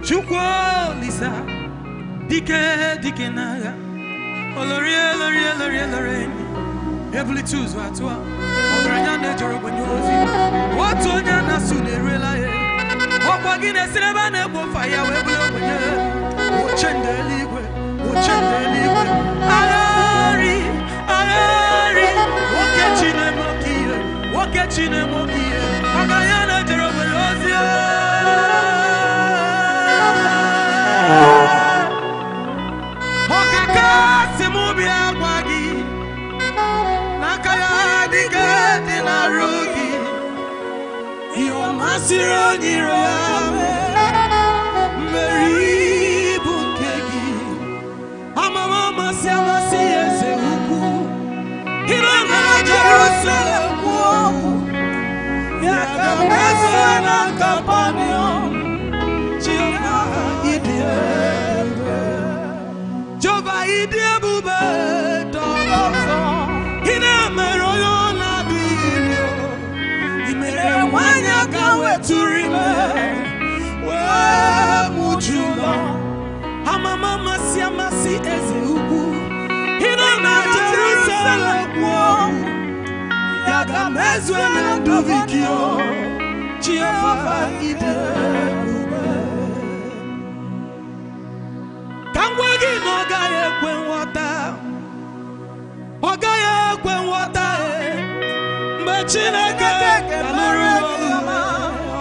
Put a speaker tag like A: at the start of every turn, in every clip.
A: Chukwu Lisa Dike naga Olori Heavily choose Watua Obranyane Jorobo Nyozi Watu Nyana Sunerela Wapagine Sinebane Bofaya Webulonye Ochende Ligwe Arari Wokechine Mokie Agayana Jorobo Nyozi Sironi Rame Mary Bukegi Amama Siama Siese Uku Hirana Jerusalem Yakamazana Kapanion Jova Idie Bube Dogozo Hina Meroyona Birio Imere Wanya Kawe Turime We Mujulo Amama Siama Siese Uku Hirana Jerusalem Yakamazana Duvikio Jova Idie Ogaya kwen wata mbe Chineke kaluru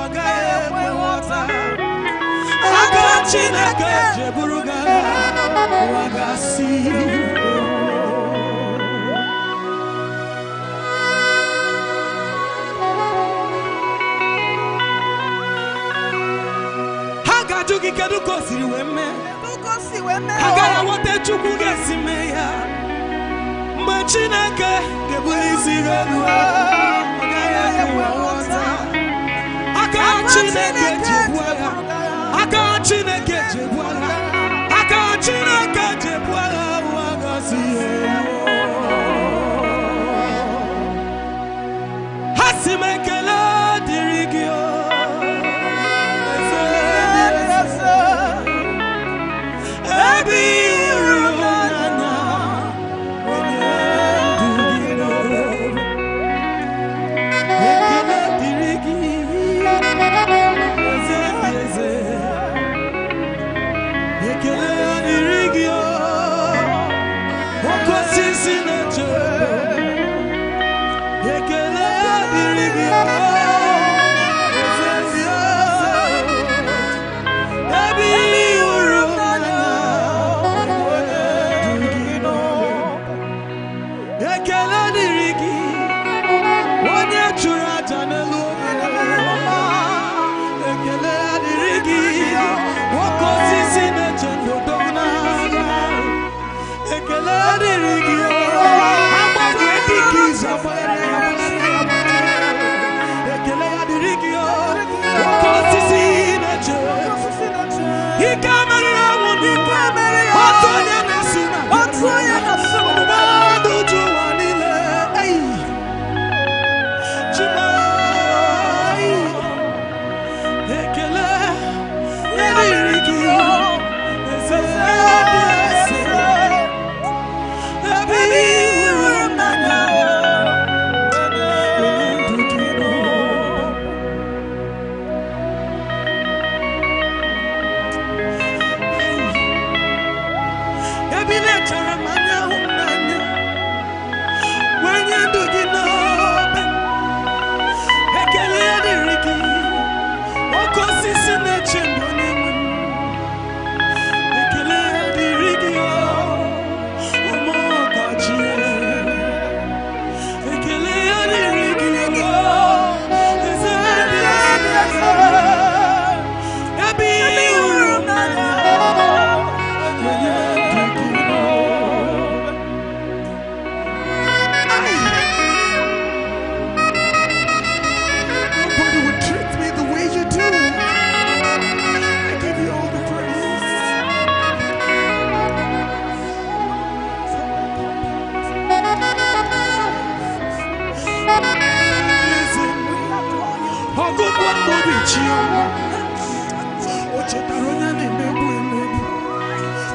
A: ogaya kwen wata aka Chineke jeburuga wagasi Haga jugi kedu kosiri wemme Agara wote chukwu gesime ya Mbe Chineke gebulisi gadua Ogaya ewe wota Aka Chineke jebuala Aka Chineke jebuala Aka Chineke jebuala Wagasi Hasimekele dirigio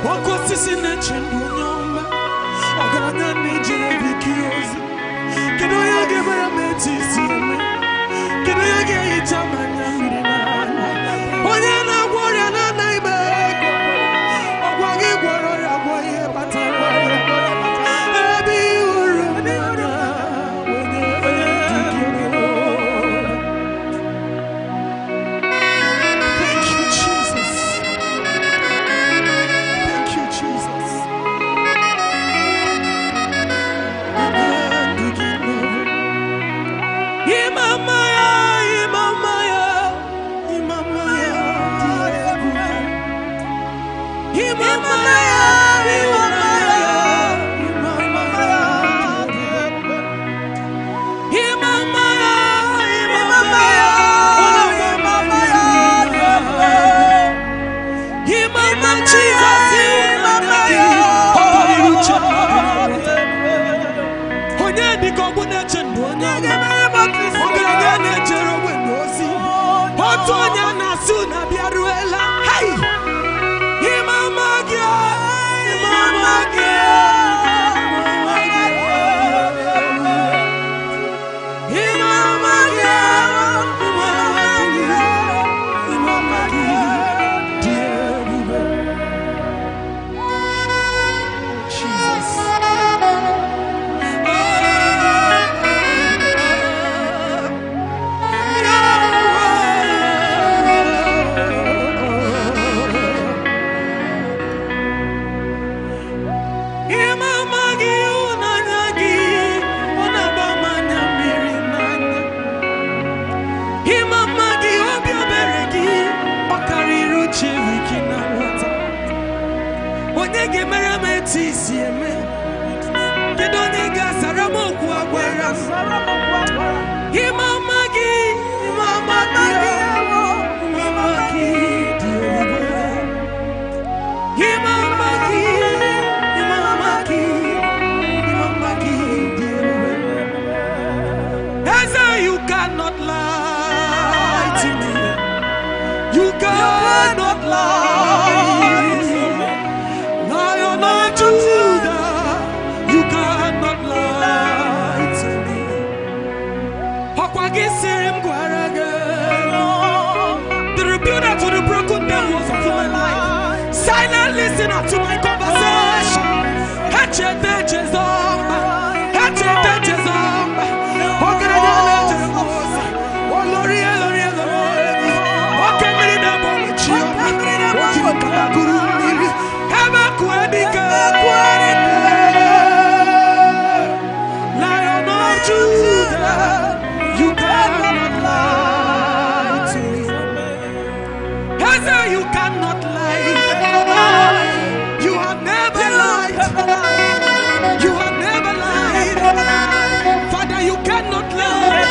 A: Wakosisi nechendu nyomba Ogaranya nejere vikiozi Kino yage bara metisi eme Kino yage itamanya mirinana Onye na gwara na naibe Ogwagi gwara ya boye batara Ebi uru nana Thank you, Jesus. Thank you, Jesus. Imamaya, Imamaya, Imamaya, Imamaya, you cannot lie to me. You cannot lie. Lion of Judah, you cannot lie to me. The rebuilder to the broken devils of my life. Silent listener to my conversation. Lion of Judah, you cannot lie to me. You cannot lie. You have never lied. You have never lied. Father, you cannot lie.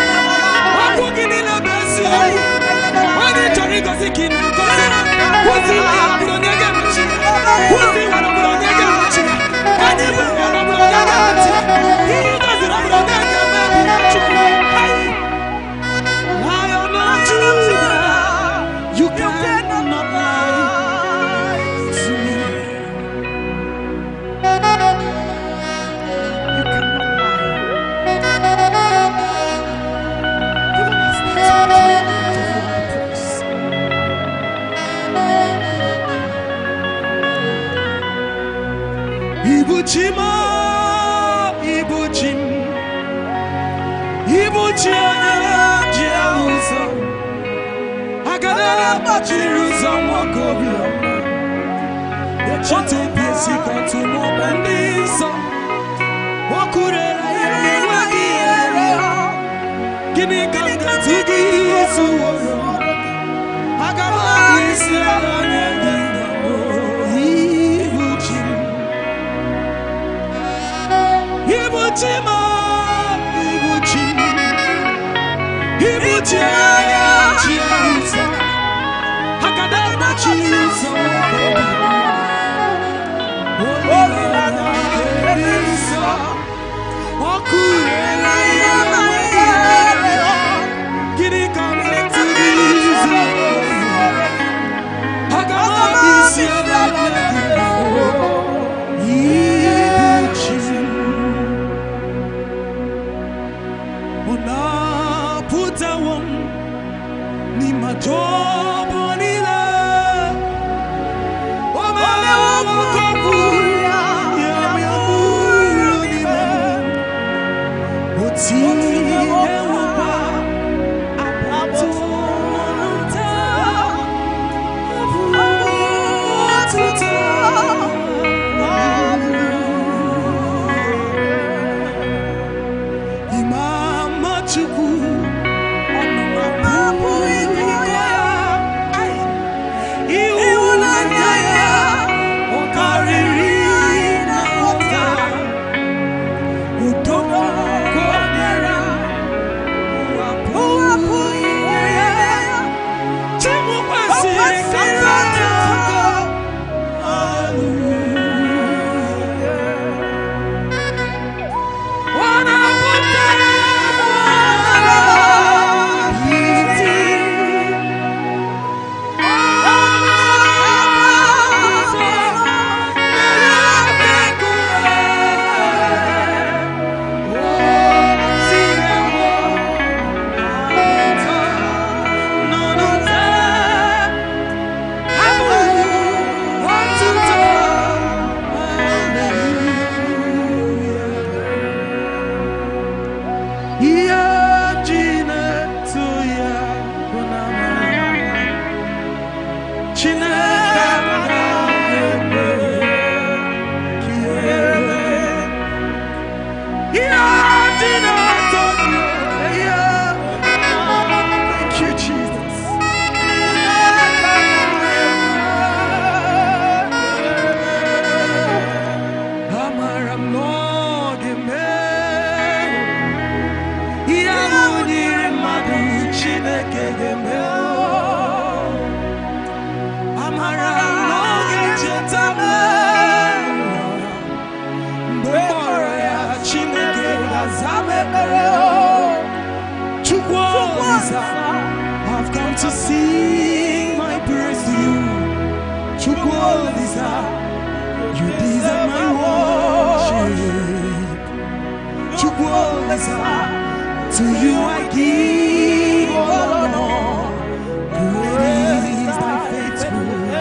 A: You cannot lie to me. You cannot Ibuchima, Ibuchim, Ibuchiana, Jerusa, Agada, Bachirusa, Wakobia, the Chate Piesica to Mobandisa, Wakure, Guinea Ganga to Gisu, Agada, Ibuchima, Ibuchim, Ibuchiana, Jerusa, Agada, Bachirusa, Wakure, I've come to sing my praise to you. Chukwuolisa, you deserve my worship. Chukwuolisa, to you I give all honor. Great is thy faithfulness.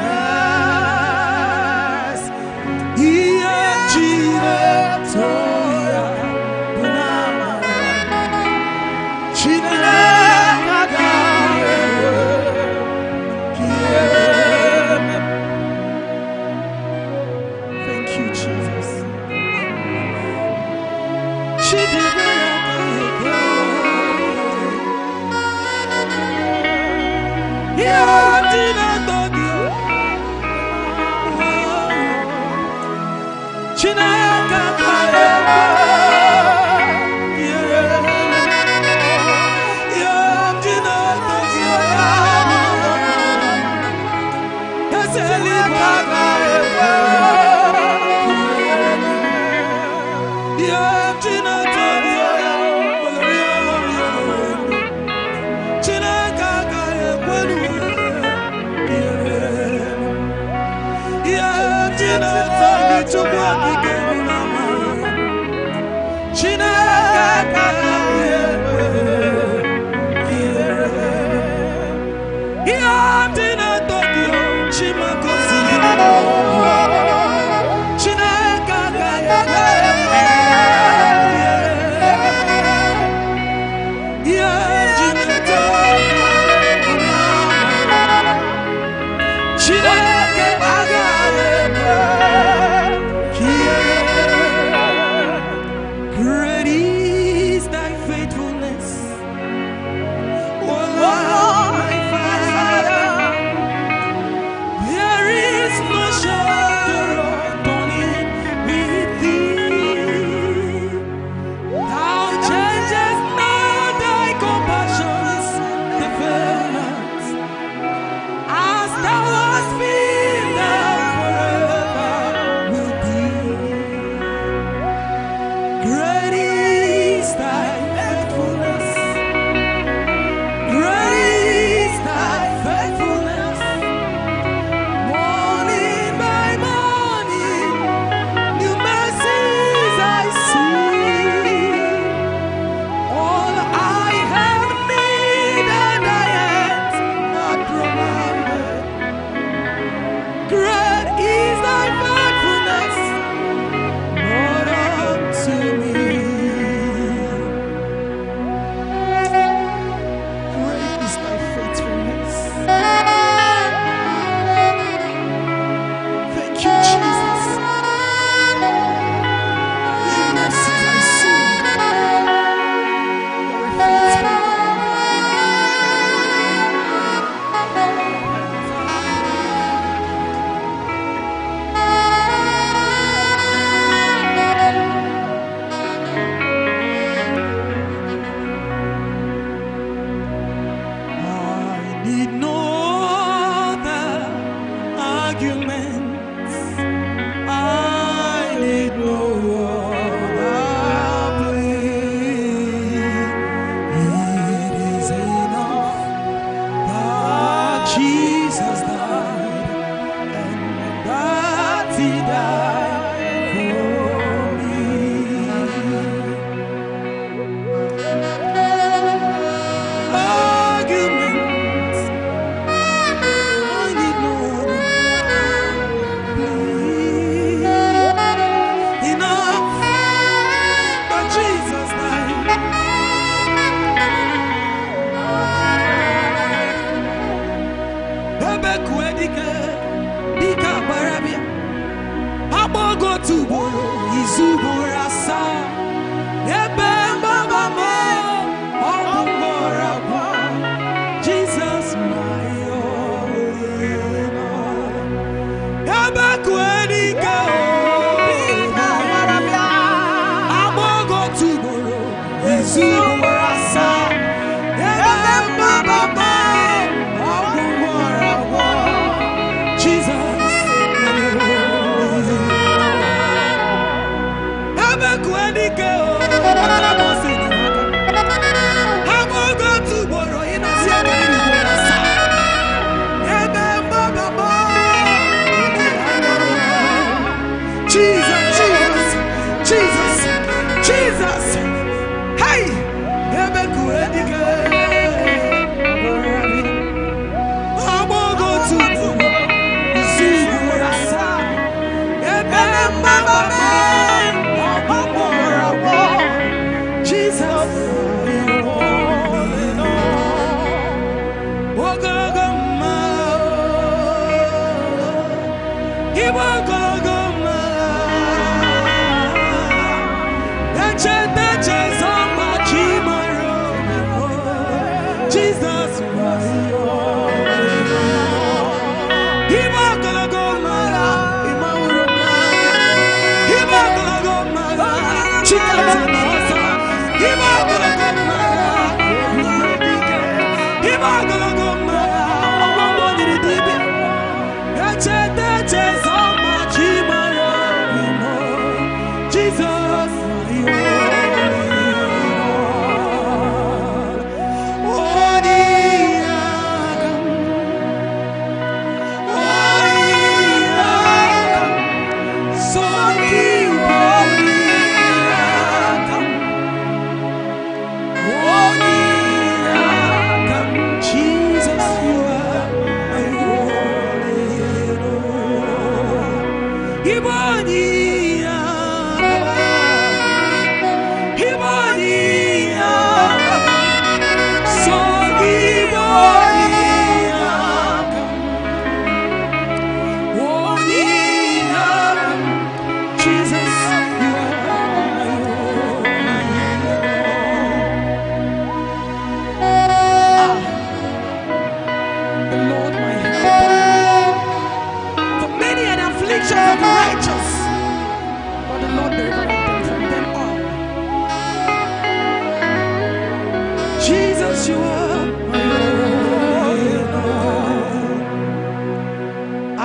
A: Thank you, Jesus.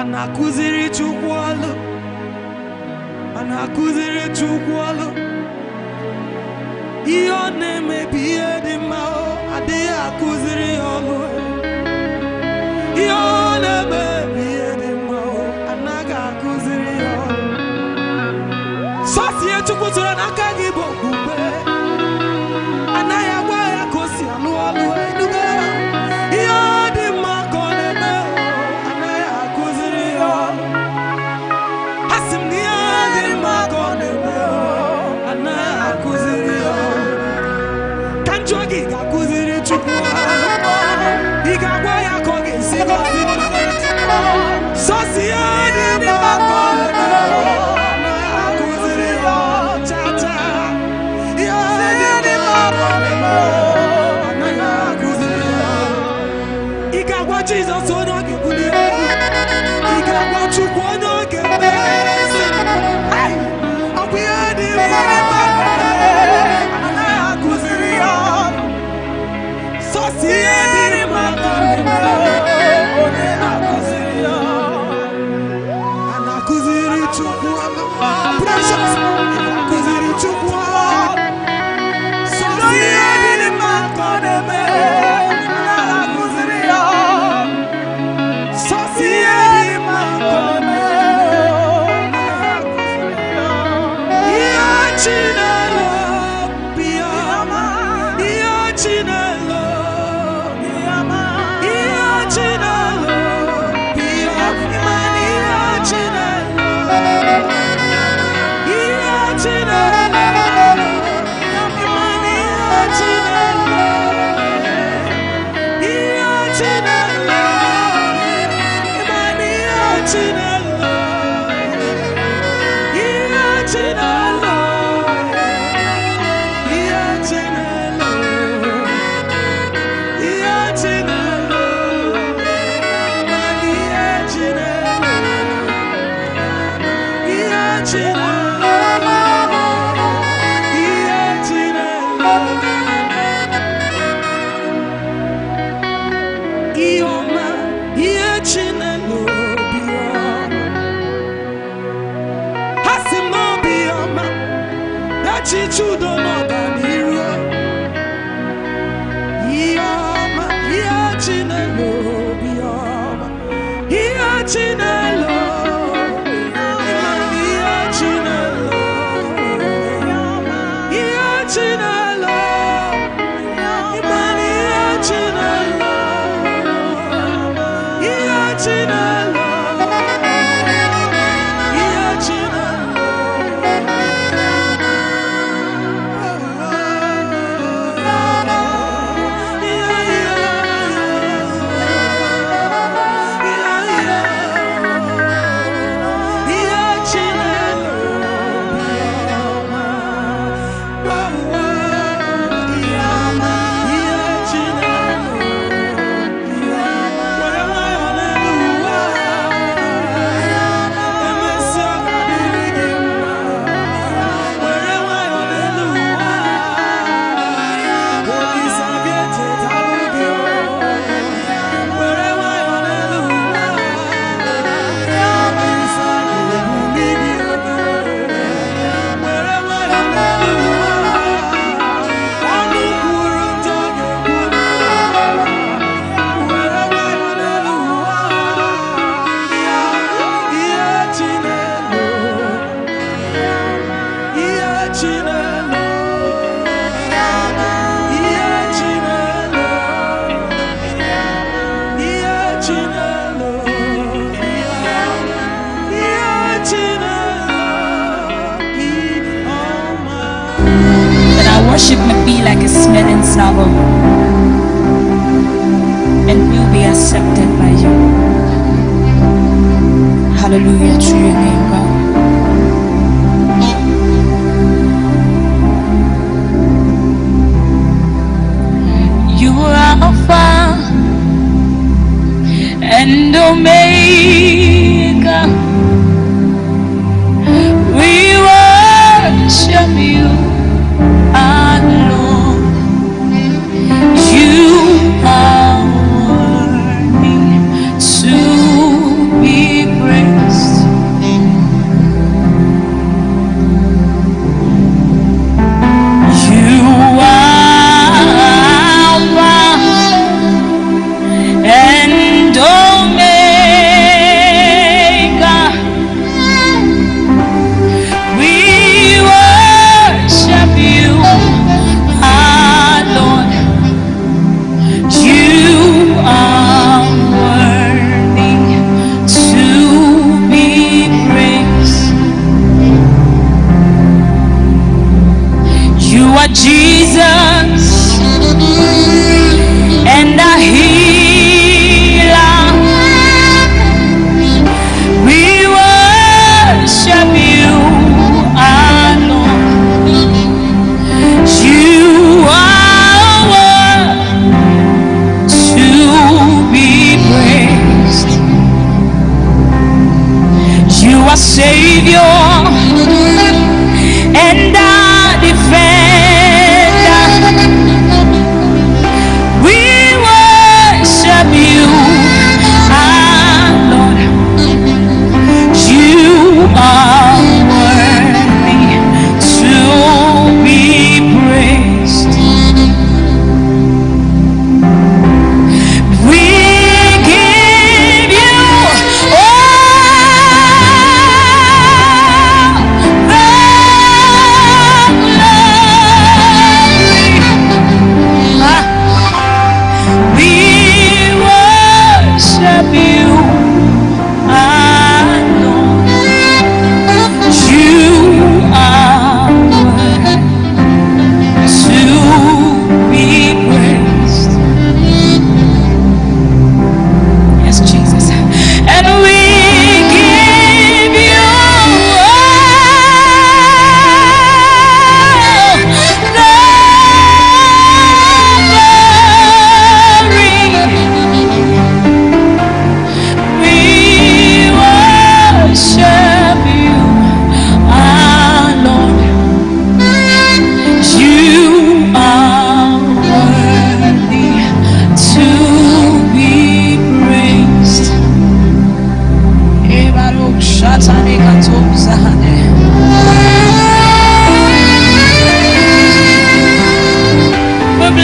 A: Anakuziri chukwalu, anakuziri chukwalu. Iyone me biye di mao, ade akuziri olu. Iyone me biye di mao, anaga akuziri olu. Sosiye chukwusura nakagi bokube, anaya waya kosi alu alu eduga. Iyodi makone me. Jesus, so no get good. He got what you want to get. Hey, and we are the so see the and akuziri chukwa precious akuziri chukwa so see the man China.
B: Worship may be like a smelling salvo, and will be accepted by you. Hallelujah to your name, God. You are Alpha and Omega. We worship you.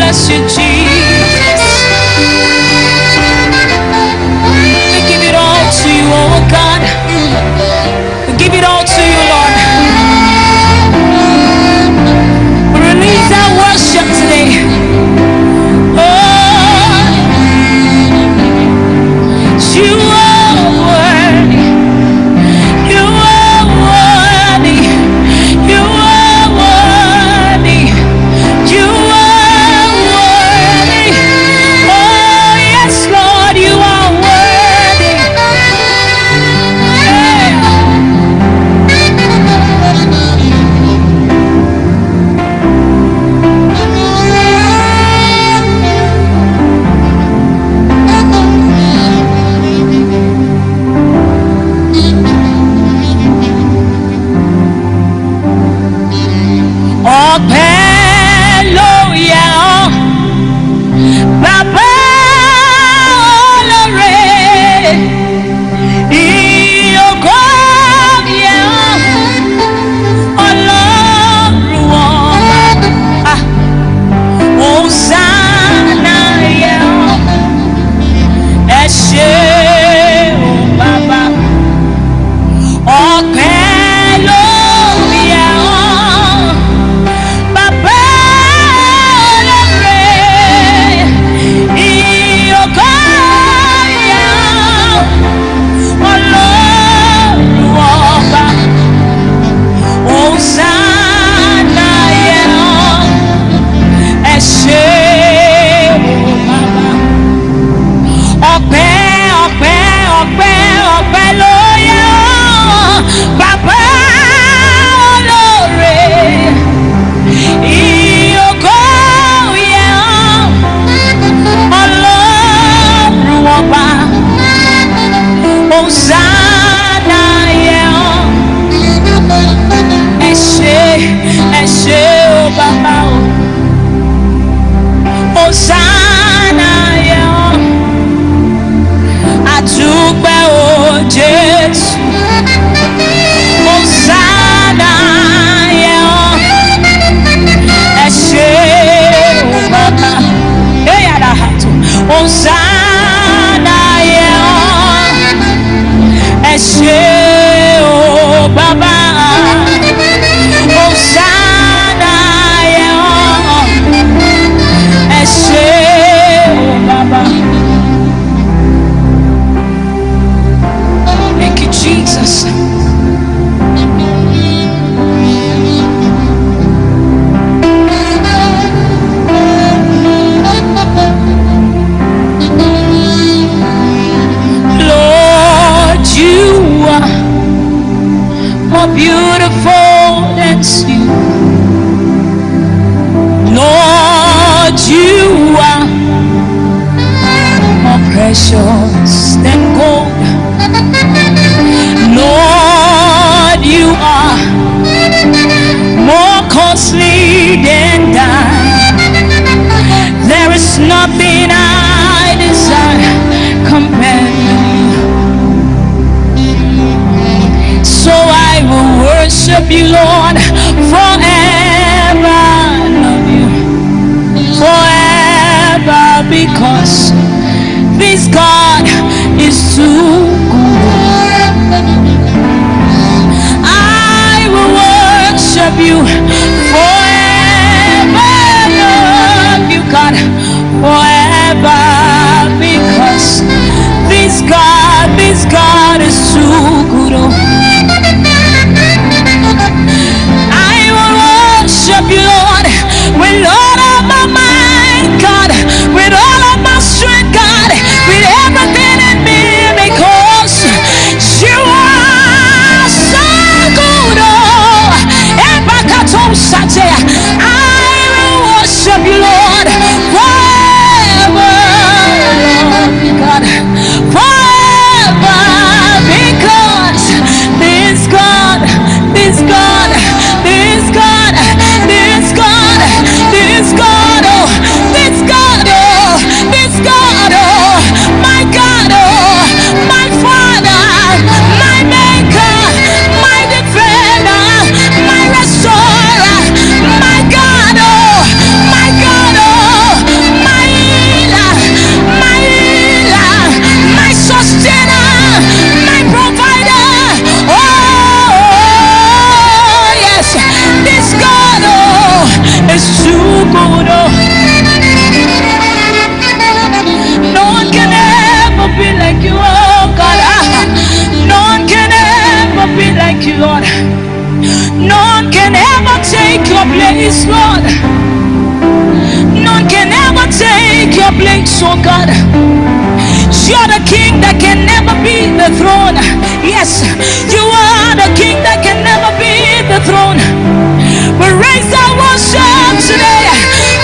B: bless you, Jesus. We give it all to you, oh God. We give it all to you, Lord. We release our worship today. Oh, you are worthy. You are worthy. You are worthy. You are worthy. Oh, yes, Lord, you are worthy. Ọpẹ́ ló yẹ ọ́, Bàbá olóore. Ìyókò yẹ ọ́, Ọlọ́run ọba. Hosanna yẹ ọ́, ẹ ṣé o Bàbá. Ọpẹ́ ló yẹ ọ́, Bàbá olóore. Ìyókò yẹ ọ́, Ọlọ́run ọba. Hosanna yẹ ọ́, ẹ ṣé o Bàbá. Ọpẹ́, ọpẹ́, ọpẹ́, ọpẹ́ ló yẹ ọ́, Bàbá olóore. Ìyókò yẹ ọ́, Ọlọ́run ọba. Hosanna yẹ ọ́, ẹ ṣé o Bàbá o. Hosanna yẹ ọ́, àdúpẹ́ o Jésù. Hosanna yẹ ọ́, ẹ ṣé o Bàbá. Hosanna yẹ ọ́, ẹ ṣé o Bàbá. Hosanna yẹ ọ́, ẹ ṣé o Bàbá. Thank you, Jesus. Lord, you are more beautiful than you. Lord, you are more precious than gold. Lord, you are more costly than diamond. There is nothing I desire compared to you. So I will worship you, Lord, forever. I love you forever, because this God is too good. I will worship you forever. Love you, God, forever, because this God is too good. Oh. I will worship you, Lord, with all of my mind, God, with all of my strength, God, with everything in me, because you are so good. Oh, your place, oh God. You're the king that can never be the throne. Yes, you are the king that can never be the throne. We raise our worship today.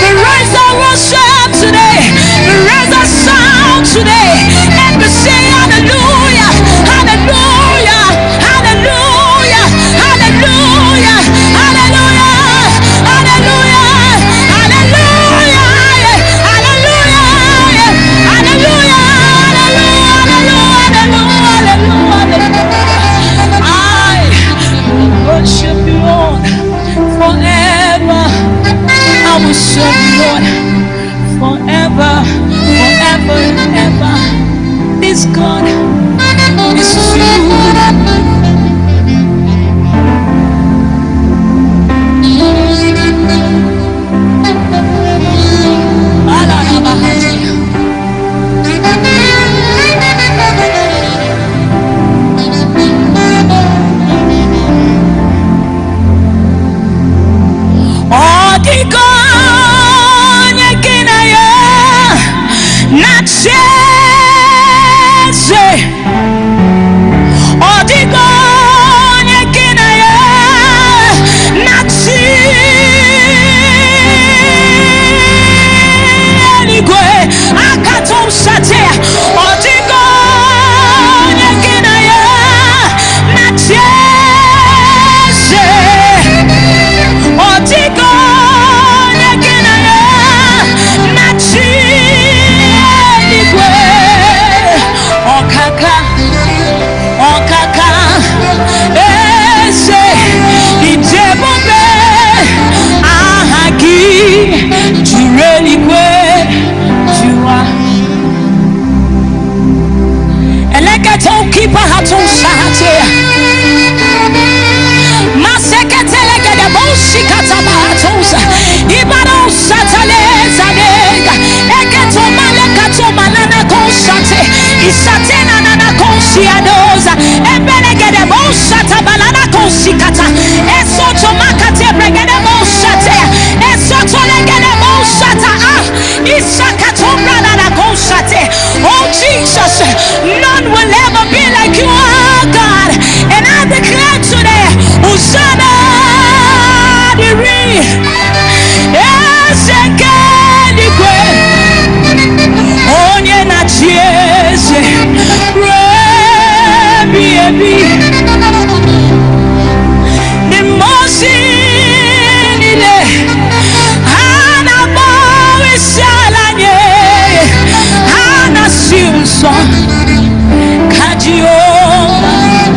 B: We raise our worship today. We raise our sound today. And we say hallelujah, hallelujah, hallelujah, hallelujah, hallelujah, hallelujah, hallelujah, hallelujah, hallelujah, hallelujah. I worship you, Lord, forever. I will serve you, Lord, forever, forever and ever. This God is true. Oh Jesus, none will ever be like you are, God. And I declare today, Hosanna, onye na chieze, the most onye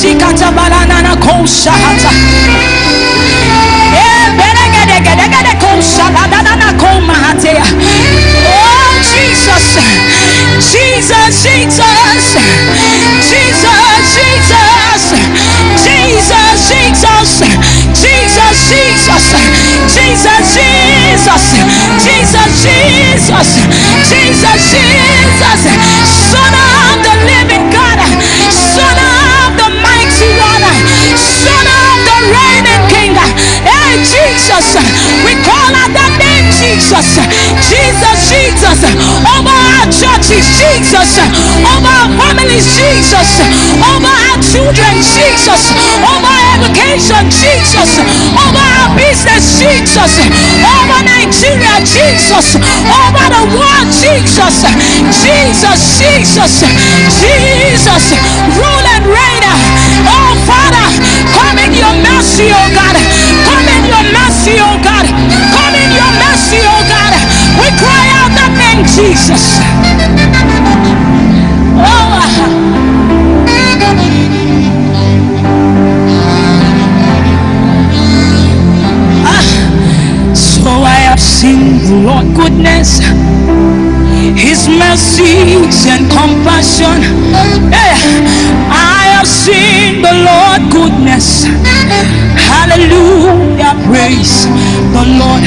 B: shikata banana koshahata. Oh Jesus, Jesus, Jesus, Jesus, Jesus, Jesus, Jesus, Jesus, Jesus, Jesus, Jesus, Jesus, Jesus, Jesus, Son of the living God, Son of the mighty one, Son of the reigning King. Hey Jesus, we call out that name, Jesus, Jesus, Jesus, over our churches, Jesus, over our families, Jesus, over our children, Jesus, over our education, Jesus, over our business, Jesus, over Nigeria, Jesus, over the world, Jesus, Jesus, Jesus, Jesus, rule and reign. Oh Father, come in your mercy, oh God, come in your mercy, oh God, come in your mercy, oh God. We cry out that name, Jesus. Oh. So I have seen the Lord goodness, His mercies and compassion. Hey, I have seen the Lord goodness. Hallelujah, praise the Lord.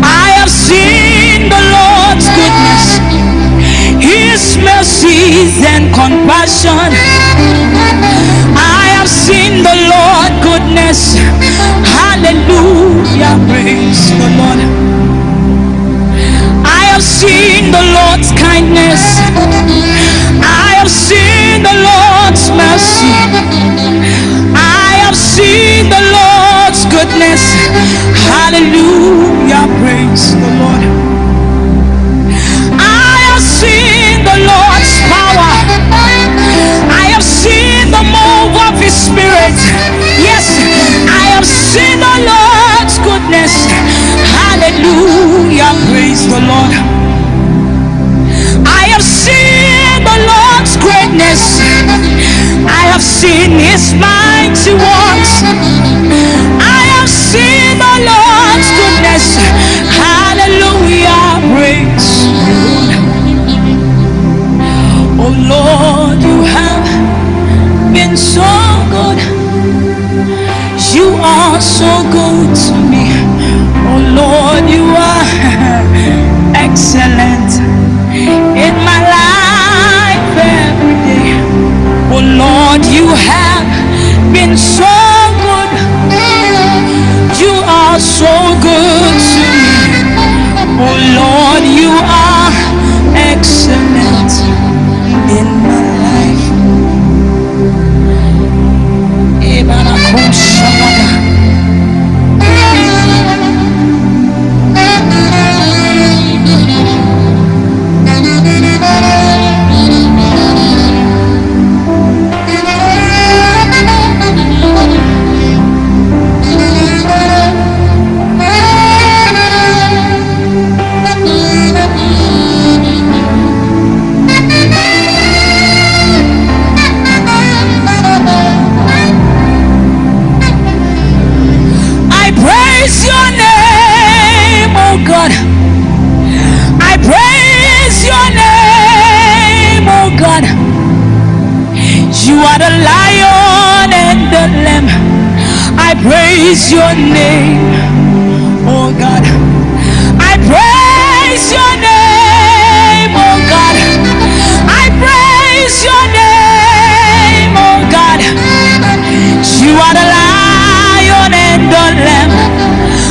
B: I have seen the Lord's goodness, His mercies and compassion. I have seen the Lord goodness. Hallelujah, praise the Lord. I have seen the Lord's kindness. I have seen the Lord's mercy. I have seen the Lord's goodness. Hallelujah, praise the Lord. I have seen the Lord's power. I have seen the move of His Spirit. Yes, I have seen the Lord's goodness. Hallelujah, praise the Lord. I have seen the Lord's greatness. I have seen His mighty works. I have seen the Lord's goodness. Hallelujah, praise the Lord. Oh Lord, you have been so good. You are so good to me. Oh Lord, you are excellent in my life every day. Oh Lord, you have been so good. You are so good to me. Oh Lord, you are excellent in my life. Praise your name, oh God. I praise your name, oh God. I praise your name, oh God. You are the Lion and the Lamb.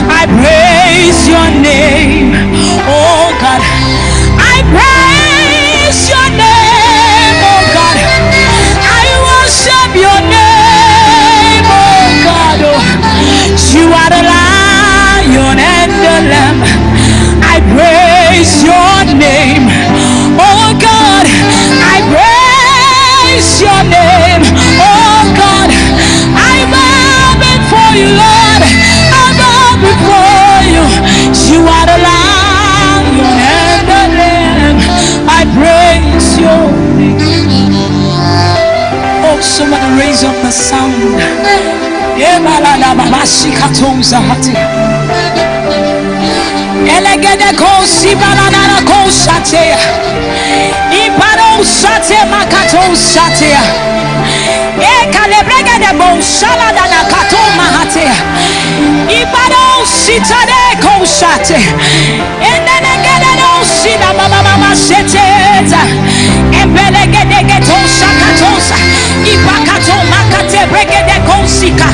B: I praise your name, oh God. I praise your name, oh God. I worship your name, oh God. You are the Lion. rise of the sound. Elegede kosi banana kosate. Ibaro sate makato sate. Ekalebregede bo salada na kato mahate. Ibaro sitade kosate. Enenegede no sida mama seteza. Embelegede getosa katosa. Ibakato makate bregede kosika.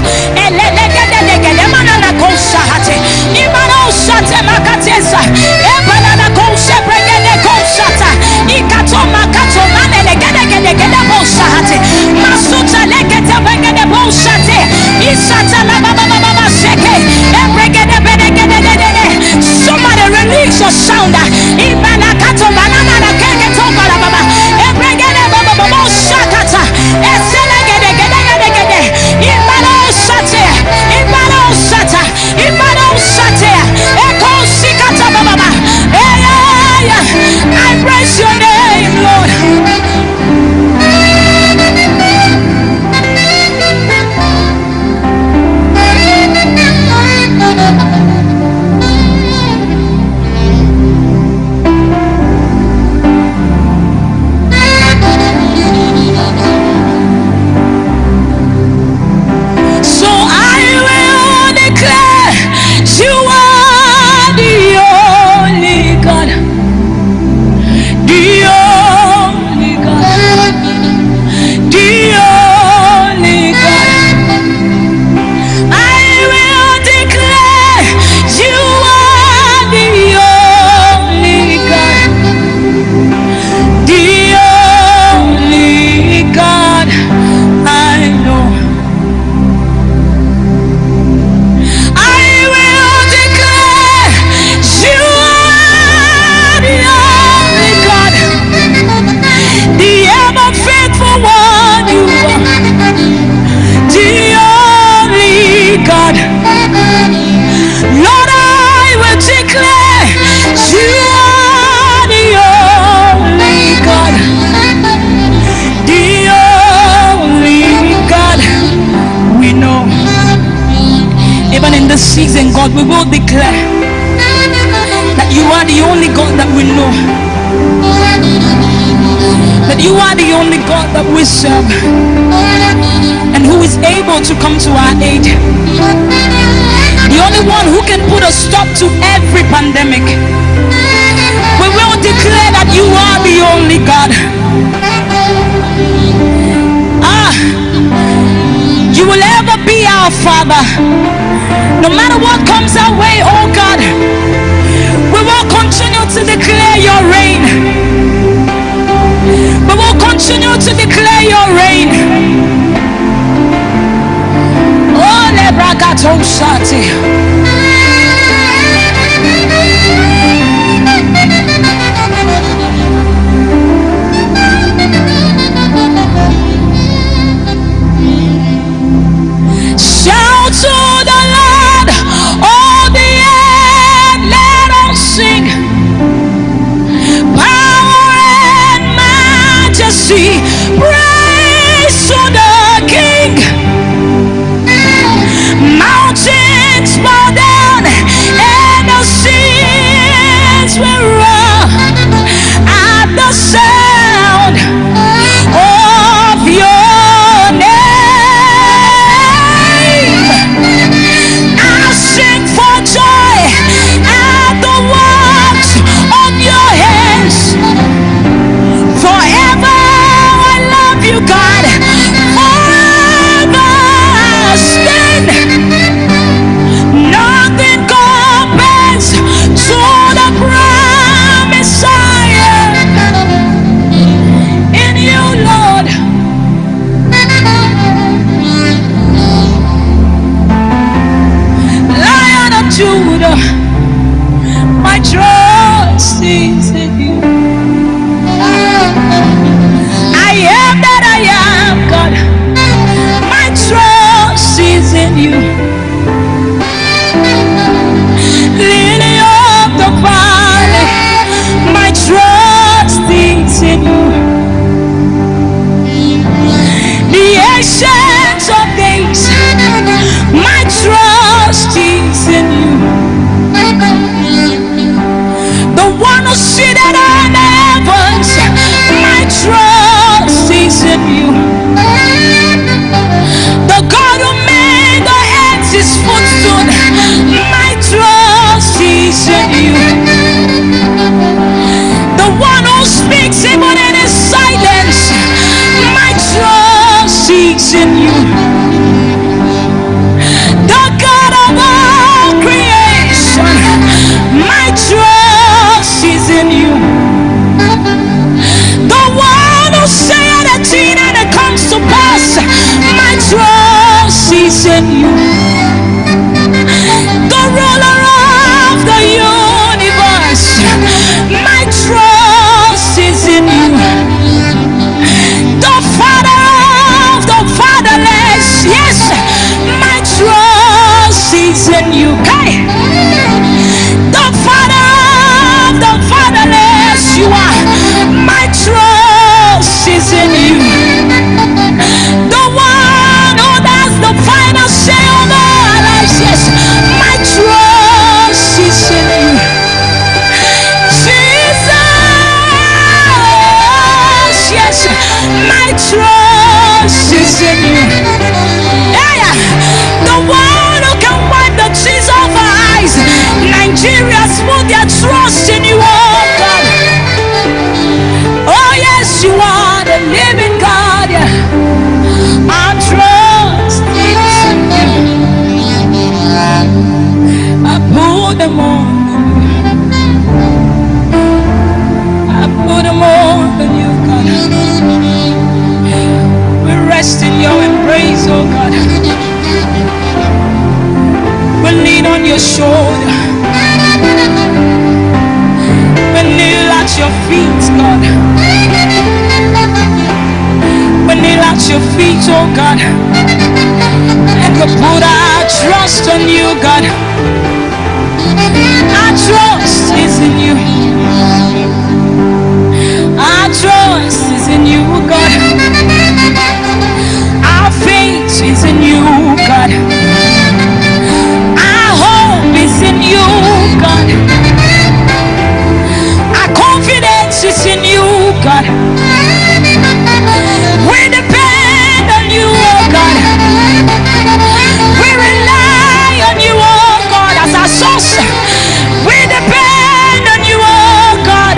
B: Elegede legede manana kosate. Ibaro sate makateza. Ebalana kose bregede kosata. Ikato makato manele bosate. Masuta legede bregede bosate. Isata la mama seke. Ebregede bedegede. Somebody release your sound. Ibana kato banana na keke to bala mama. Ebregede baba shakata. Eselegede gede. Ibana sate. Ibana sata. Ibana sate. Eko sikata baba. I praise your name, Lord. Season, God, we will declare that you are the only God that we know, that you are the only God that we serve, and who is able to come to our aid, the only one who can put a stop to every pandemic. We will declare that you are the only God. You will ever be our Father. No matter what comes our way, oh God, we will continue to declare your reign. We will continue to declare your reign. Oh, lebragato shati. Shout to the Lord, all the earth, let us sing. Power and majesty, praise to the King. Mountains bow down and the seas will roar at the sound of your name. Joy at the works of your hands. Forever I love you, God. Forever I stand. Nothing compares to the promise I am in you, Lord. Judah, my trust is in you. I am that I am, God. My trust is in you. Lily of the valley, my trust is in you. The ancient Nigerians put their trust in you, oh God. Oh yes, you are the living God. Our trust is in you. I put them on. I put them on you, God. We rest in your embrace, oh God. We lean on your shoulder. We kneel at your feet, God. We kneel at your feet, oh God. And we put our trust on you, God. Our trust is in you. Our trust is in you, God. Our faith is in you, God. Our hope is in you, God. Our confidence is in you, God. We depend on you, oh God. We rely on you, oh God, as our source. We depend on you, oh God.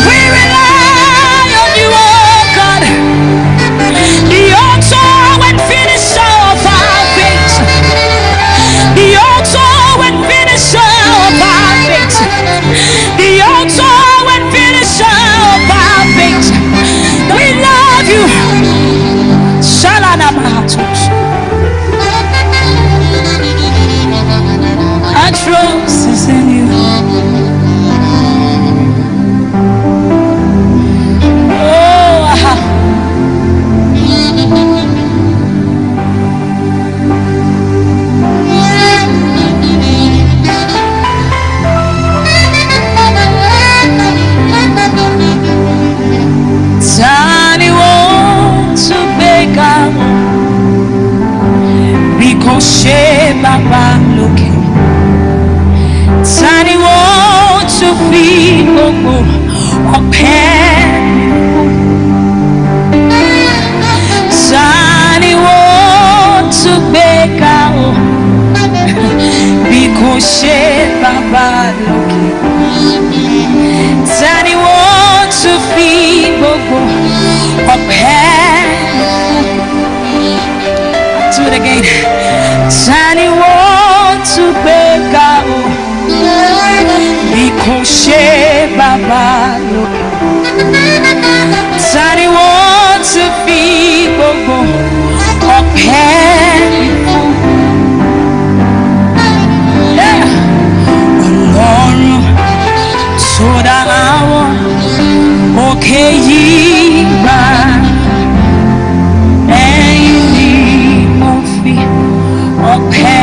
B: We rly on you, oh God. The author and finisher of our faith. The author and finisher of our faith. The author and finisher of our faith. We love you. Shalana Mahatos. Our trust is in you. Oh, Tani wants to beg out because she Baba looking. Tani wants to be a pen. Tani wants to beg out because she Baba looking. Tani wants to be a pen. Do it again. Tani wants to beg out because she Baba looking. Tani wants to be a pen. Ọlọ́run tó dá àwọn òkè yìí gbà. Ẹ̀yin ni mo fi ọpẹ́.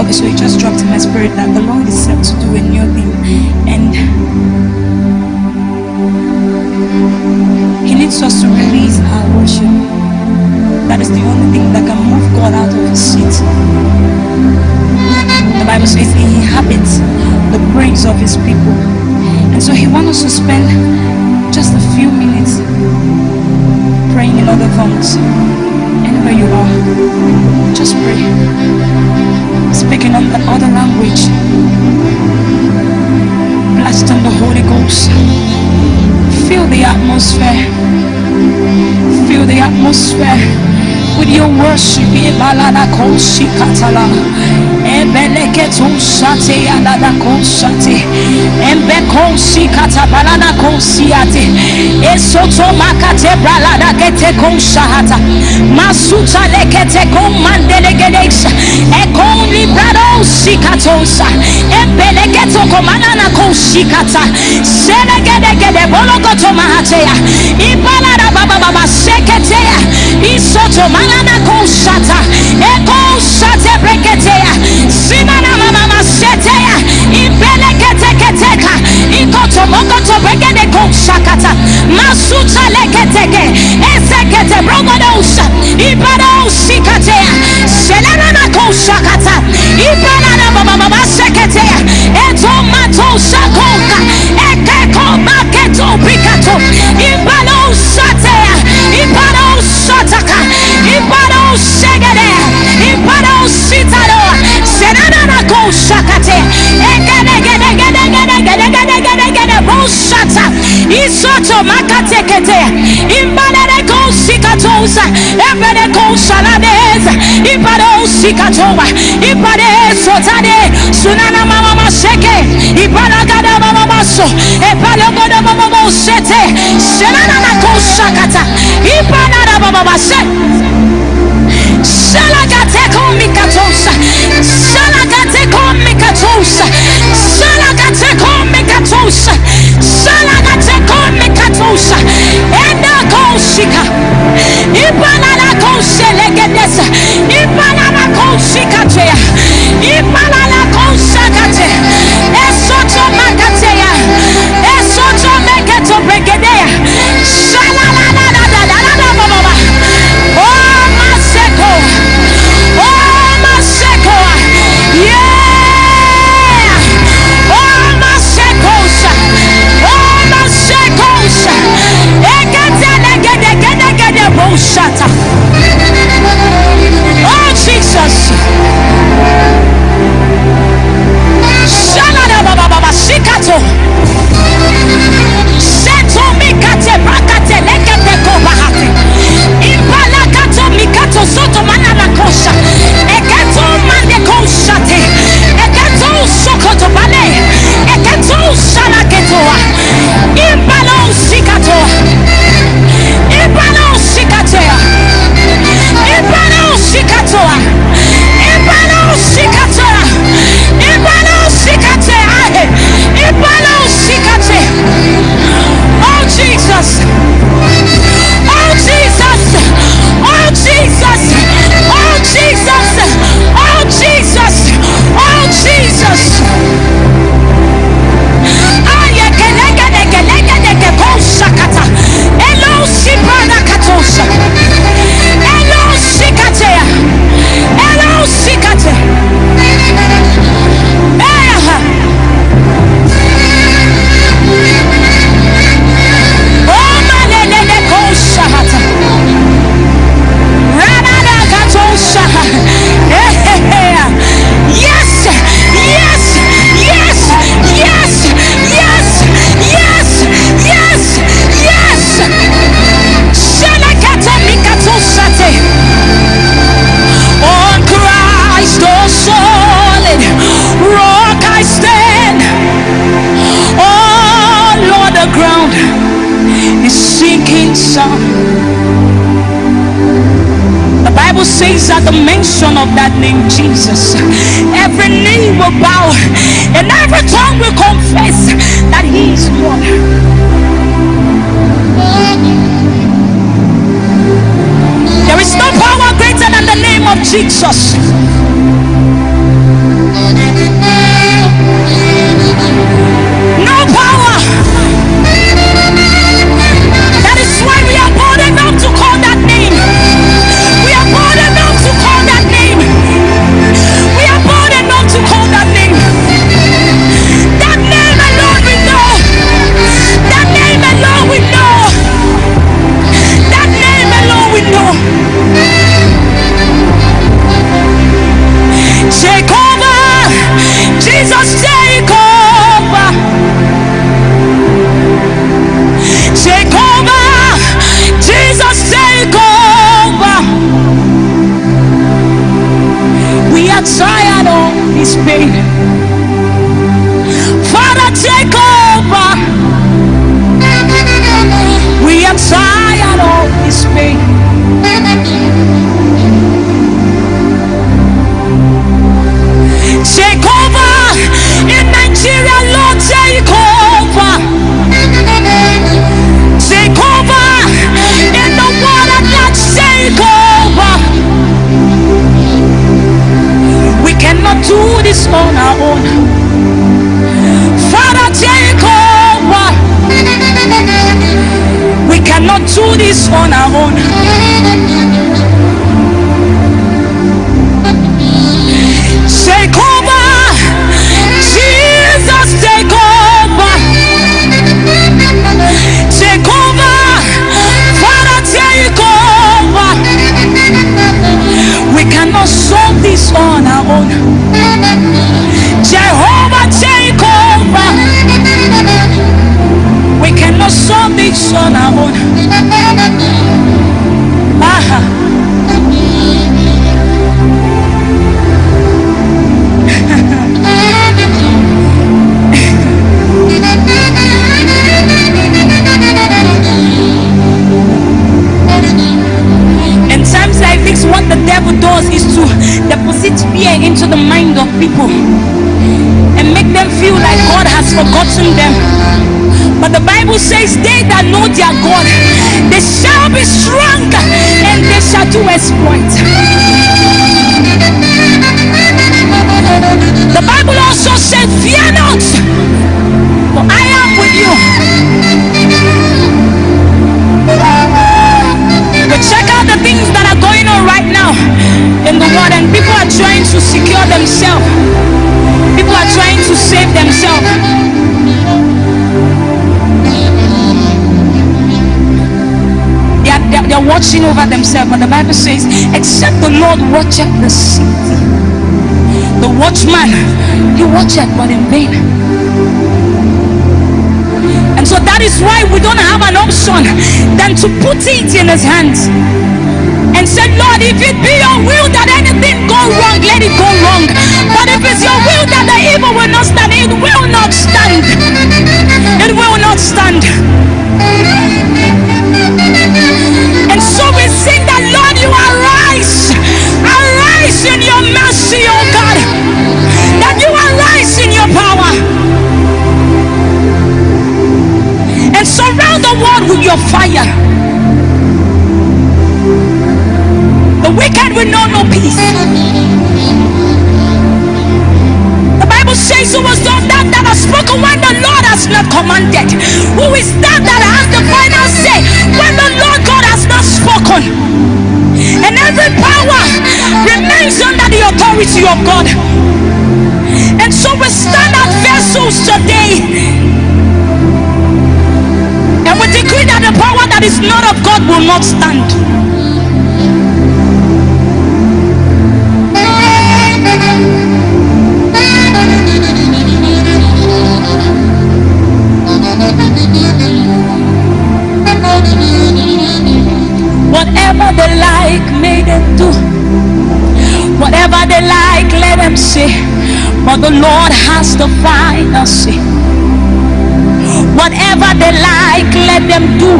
B: Okay, so it just dropped in my spirit that the Lord is set to do a new thing, and He needs us to release our worship. That is the only thing that can move God out of His seat. The Bible says He inhabits the praise of His people, and so He wants us to spend just a few minutes praying in other tongues. Anywhere you are, just pray. Speaking on the other language, blessed on the Holy Ghost. Feel the atmosphere. Feel the atmosphere with your worship. Ebalana koshi katala, ebeleketo shate alada koshate, embe koshi katabalana kosiate, esoto makate bralada kete koshata, masuta lekete komandelegedeisha, ekon librado shikatosa, ebeleketo komanana koshikata, selegedegede bologoto mahatea, ibalada baba baba seketea, isoto manana koshata, eko shate breketea, simana mama setea, ibelekete keteka, ikoto mokoto bregede koshakata, masuta leketeke, esekete brogodosha, ibado shikatea, selana koshakata, ibana baba makatekete imbalere kosikatosa ebere kosaladeza ibaro sikatoa ibare sotade sunana mama maseke ibaragada mama maso ebalogoda mama mosete senana nakosakata ibanara mama mase Shalagate mikatosa Shalagate mikatosa Shalagate mikatosa Shalagate mikatosa Enda kosika Ibanana koselegedesa Ibanana kosikatea Ibanana kosakate Esoto makatea Esoto meketo begedea Shalalala baba Oh Maseko Oh Maseko Yeah Oh Masekosa Oh Masekosa Egede boshata Oh Jesus Shalada baba sikato Seto mikate bakate lekete ko bahate Impala kato mikato soto manana kosha Eketo mande koshate Eketo sokoto bale Eketo shalaketoa Impalo sikato Impalo sikatea Impalo sikatoa Impalo sikatoa Impalo sikatea Impalo sikate Oh Jesus Oh Jesus Oh Jesus Oh Jesus Oh Jesus Oh Jesus Ayekelegelege kosakata Elo sipana katosa Elo sikatea Elo sikate Oh malele kosahata Ranada katosa Yes Yes Yes Yes Yes Yes Yes Yes Shalakata mikatosate On Christ the solid rock I stand Oh Lord the ground is sinking some The Bible says at the mention of that name Jesus every knee will bow and every tongue will confess that he is Lord There is no power greater than the name of Jesus No power That is why we are bold enough to call that name We are bold enough to call that name We are bold enough to call that name That name alone we know That name alone we know That name alone we know Take over Jesus take over Take over Jesus take over We are tired of this pain Father take over We are tired of this pain Take over in Nigeria Lord take over Take over in the world at large take over We cannot do this on our own Father take over We cannot do this on our own Take over Jesus take over Take over Father take over We cannot solve this on our own Jehovah take over We cannot solve this son amor. Ajá. In times like this, what the devil does is to deposit fear into the mind of people and make them feel like God has forgotten them. But the Bible says, they that know their God, they shall be strong and they shall do exploit. The Bible also said, fear not, for I am with you. But check out the things that are going on right now in the world, and people are trying to secure themselves. People are trying to save themselves. They're watching over themselves, but the Bible says, except the Lord watcheth the city, the watchman, he watcheth but in vain. And so that is why we don't have an option than to put it in his hands and say, Lord, if it be your will that anything go wrong, let it go wrong. But if it's your will that the evil will not stand, it will not stand. It will not stand. And so we sing that, Lord, you arise. Arise in your mercy, oh God. That you arise in your power. And surround the world with your fire. The wicked will know no peace. The Bible says, who was done that has spoken when the Lord has not commanded? Who is that has the final say when the Lord God has not spoken? And every power remains under the authority of God. And so we stand as vessels today, and we decree that the power that is not of God will not stand. Whatever they like, may them do. Whatever they like, let them say. But the Lord has the final say. Whatever they like, let them do.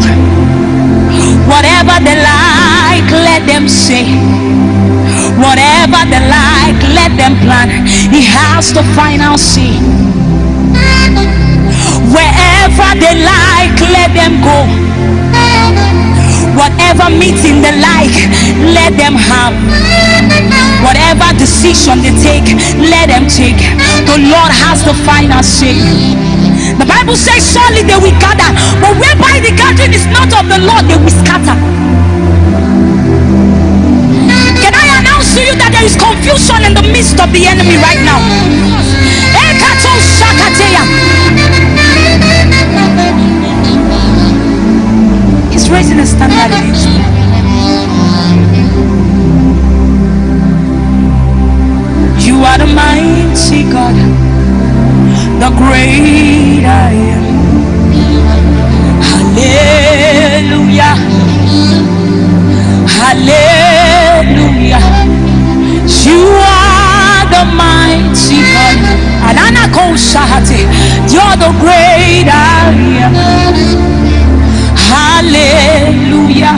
B: Whatever they like, let them say. Whatever they like, let them plan. He has the final say. Wherever they like, let them go. Whatever meeting they like, let them have. Whatever decision they take, let them take. The Lord has the final say. The Bible says, surely they will gather, but whereby the gathering is not of the Lord, they will scatter. Can I announce to you that there is confusion in the midst of the enemy right now? He's raising a standard against you. You are the mighty God, the great I am. Hallelujah. Hallelujah. You are the mighty God. You're the great I am. Hallelujah.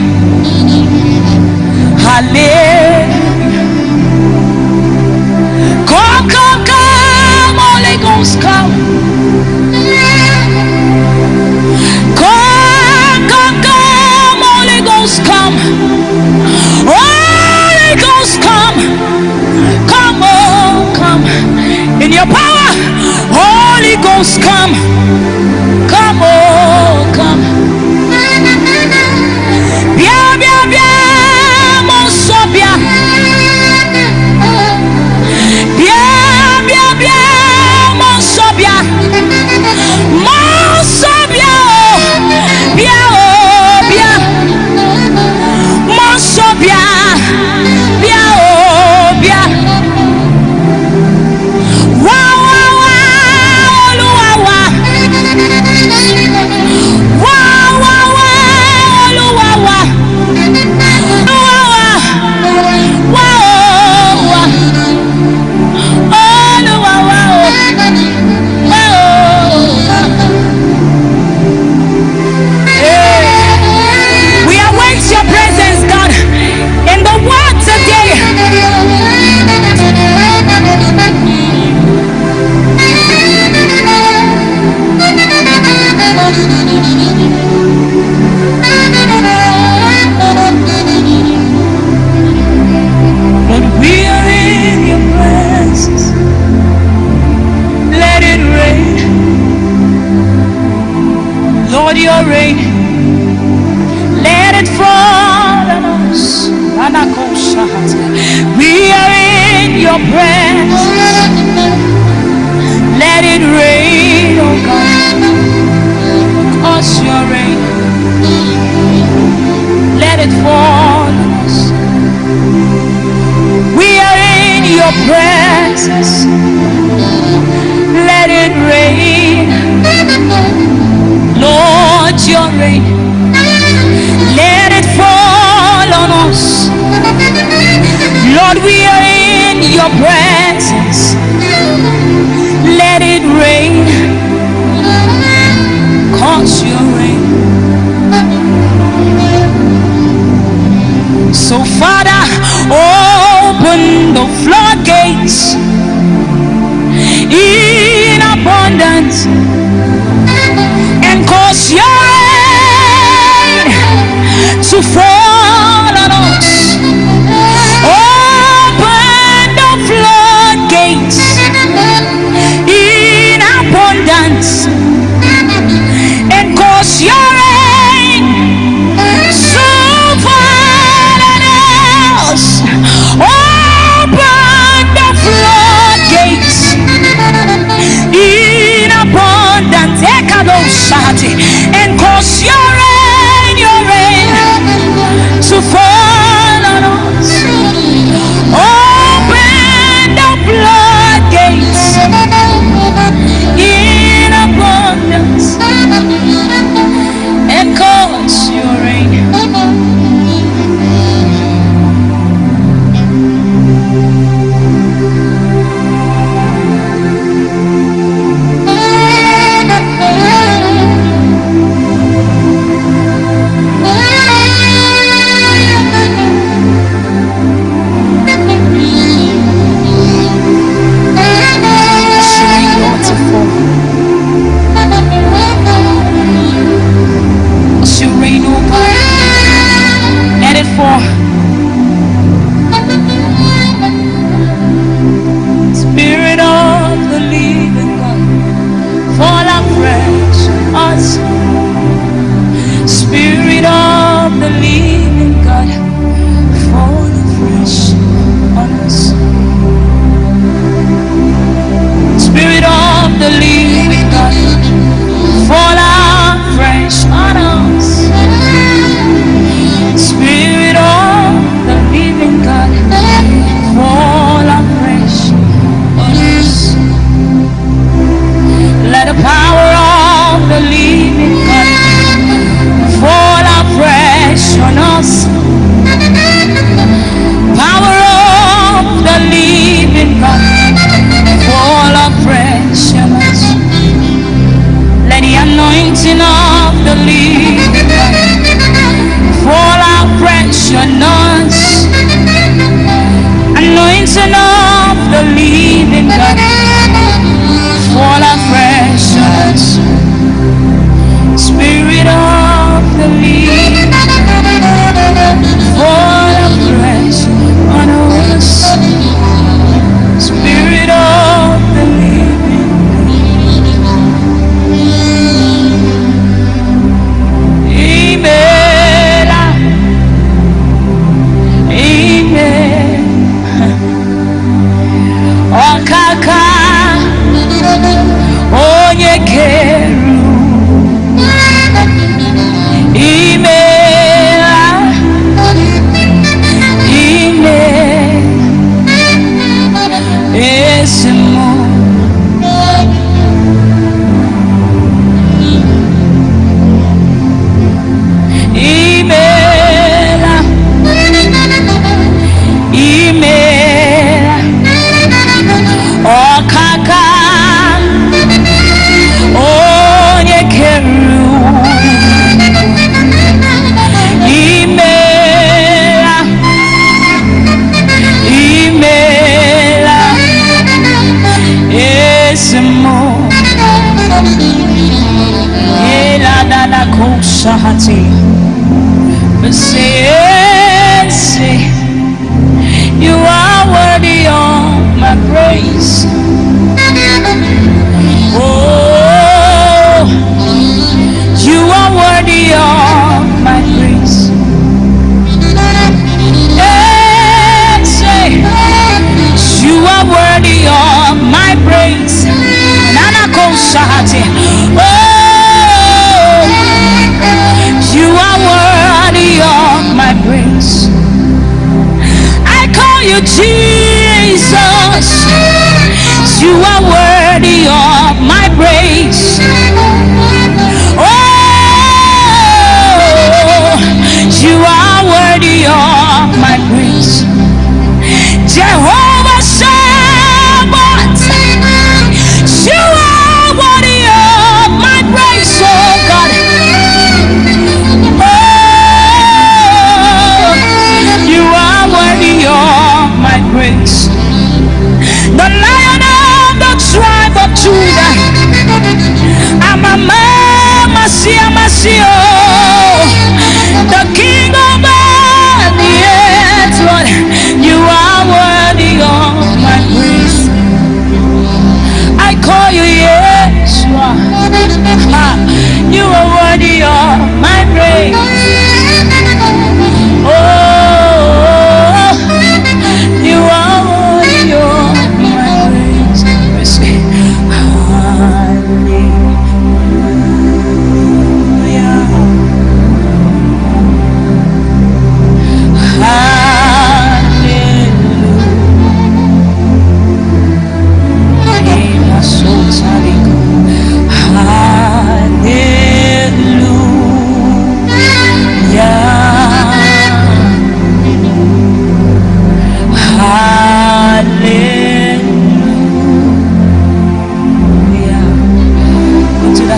B: Hallelujah. Come, come, come, Holy Ghost, come. Come, come, come, Holy Ghost, come. Holy Ghost, come. Come, oh, come. In your power, Holy Ghost, come. Come, oh, come. Bia, bia, bia, mon so bia. Bia, bia, bia, mon so bia. Mon so bia, oh. Bia, oh, bia. Mon so bia. Bia, oh, bia. Wow, wow, wow, wow, wow. your rain. Let it fall on us. We are in your presence. Let it rain, oh God. Cause your rain. Let it fall on us. We are in your presence. Let it rain. Lord, your rain. Let it fall on us. Lord, we are in your presence. Let it rain. Cause your rain. So Father, open the floodgates in abundance and cause your rain to fall on us. Open the floodgates in abundance and cause your rain to fall on us. Open the floodgates in abundance and cause your rain to fall on us. Open the floodgates in abundance and cause your rain. Spirit of the living God, fall afresh on us. Spirit of the living God, fall afresh on us. Spirit of the living God, fall afresh on us. Spirit of the living God, fall afresh on us. Let the power of the living God fall afresh on us. Power of the living God, fall afresh on us. Let the anointing of the living God fall afresh on us. Anointing of the living God, fall afresh on us. Spirit of the living God, fall afresh on us. Spirit of the living God. Amen. Amen. Okaka onye keru imela ime esimo imela imela okaka onye keru imela imela esimo eladala kusahati say you are worthy of my praise. Oh, you are you, Jesus. You are worthy of my praise. Oh, you are worthy of my praise. Jehovah Shabbat, you are worthy of my praise, oh God. Oh, you are worthy of my praise. The Lion of the tribe of Judah, Masia, the King of all the earth, Lord, you are worthy of my praise. I call you Yeshua. You are worthy of my praise. Oh, you are worthy of my praise. Let's say, hallelujah.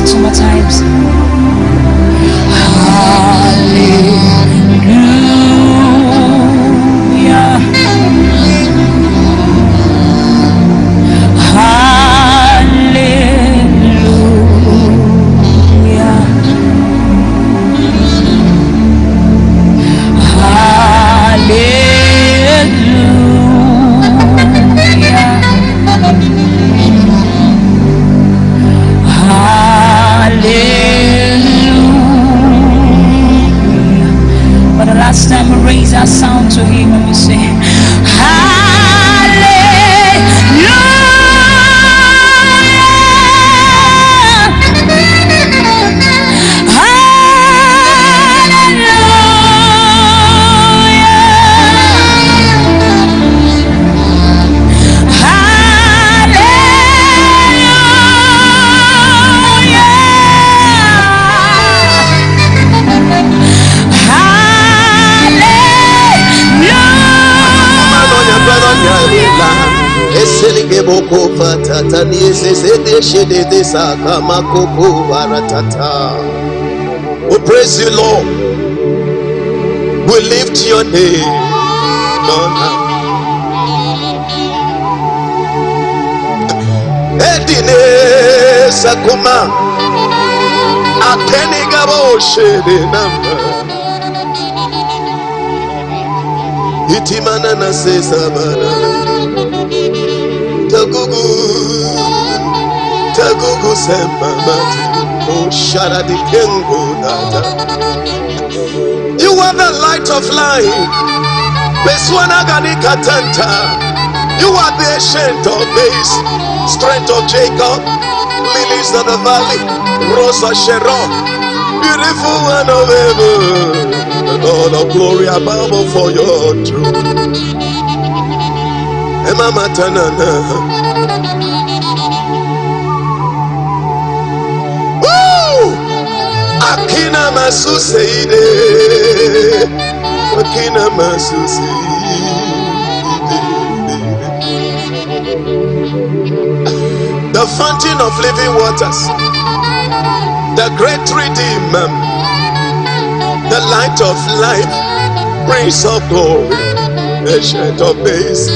B: Two more times. Hallelujah. Hallelujah. For the last time, we raise our sound to Him and we say,
C: We praise you, Lord. We lift your name, Lord. Edine sakuma akeni gabo shede namba itimana na sesabana tagugu sembamati o shara di kengo data. You are the light of life. Beswana gani katanta. You are the ancient of days, strength of Jacob, lilies of the valley, rose of Sharon, beautiful one of heaven, and all of glory above for your truth. Emma Matanana. Woo! Akina Masuseide, Akina Masuseide. The fountain of living waters, the great redeemer, the light of life, prince of glory, ancient of days,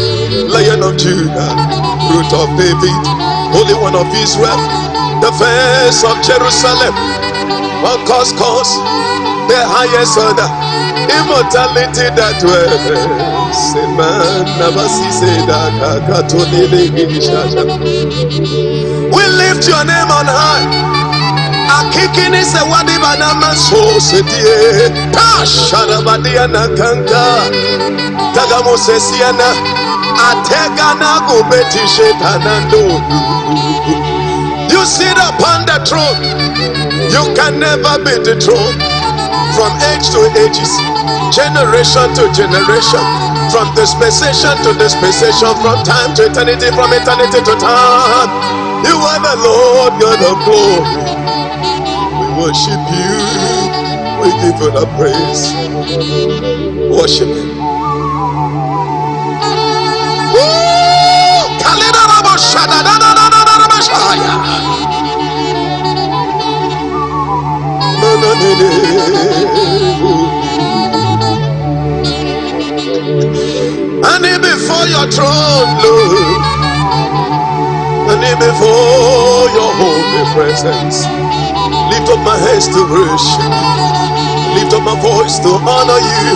C: lion of Judah, root of David, holy one of Israel, the face of Jerusalem, one cause, the highest order, immortality that dwells. We lift your name on high. Akikin is a wadibanama so city. Tasharabadiana Kanka Tagamosesiana Ategana Gobeti Shetanando. You sit upon the throne. You can never be the throne. from age to ages, generation to generation, from dispensation to dispensation, from time to eternity, from eternity to time. You are the Lord God of glory. We worship you. We give you the praise. Worship him. And before your throne, Lord, and before your holy presence, lift up my hands to worship, lift up my voice to honor you.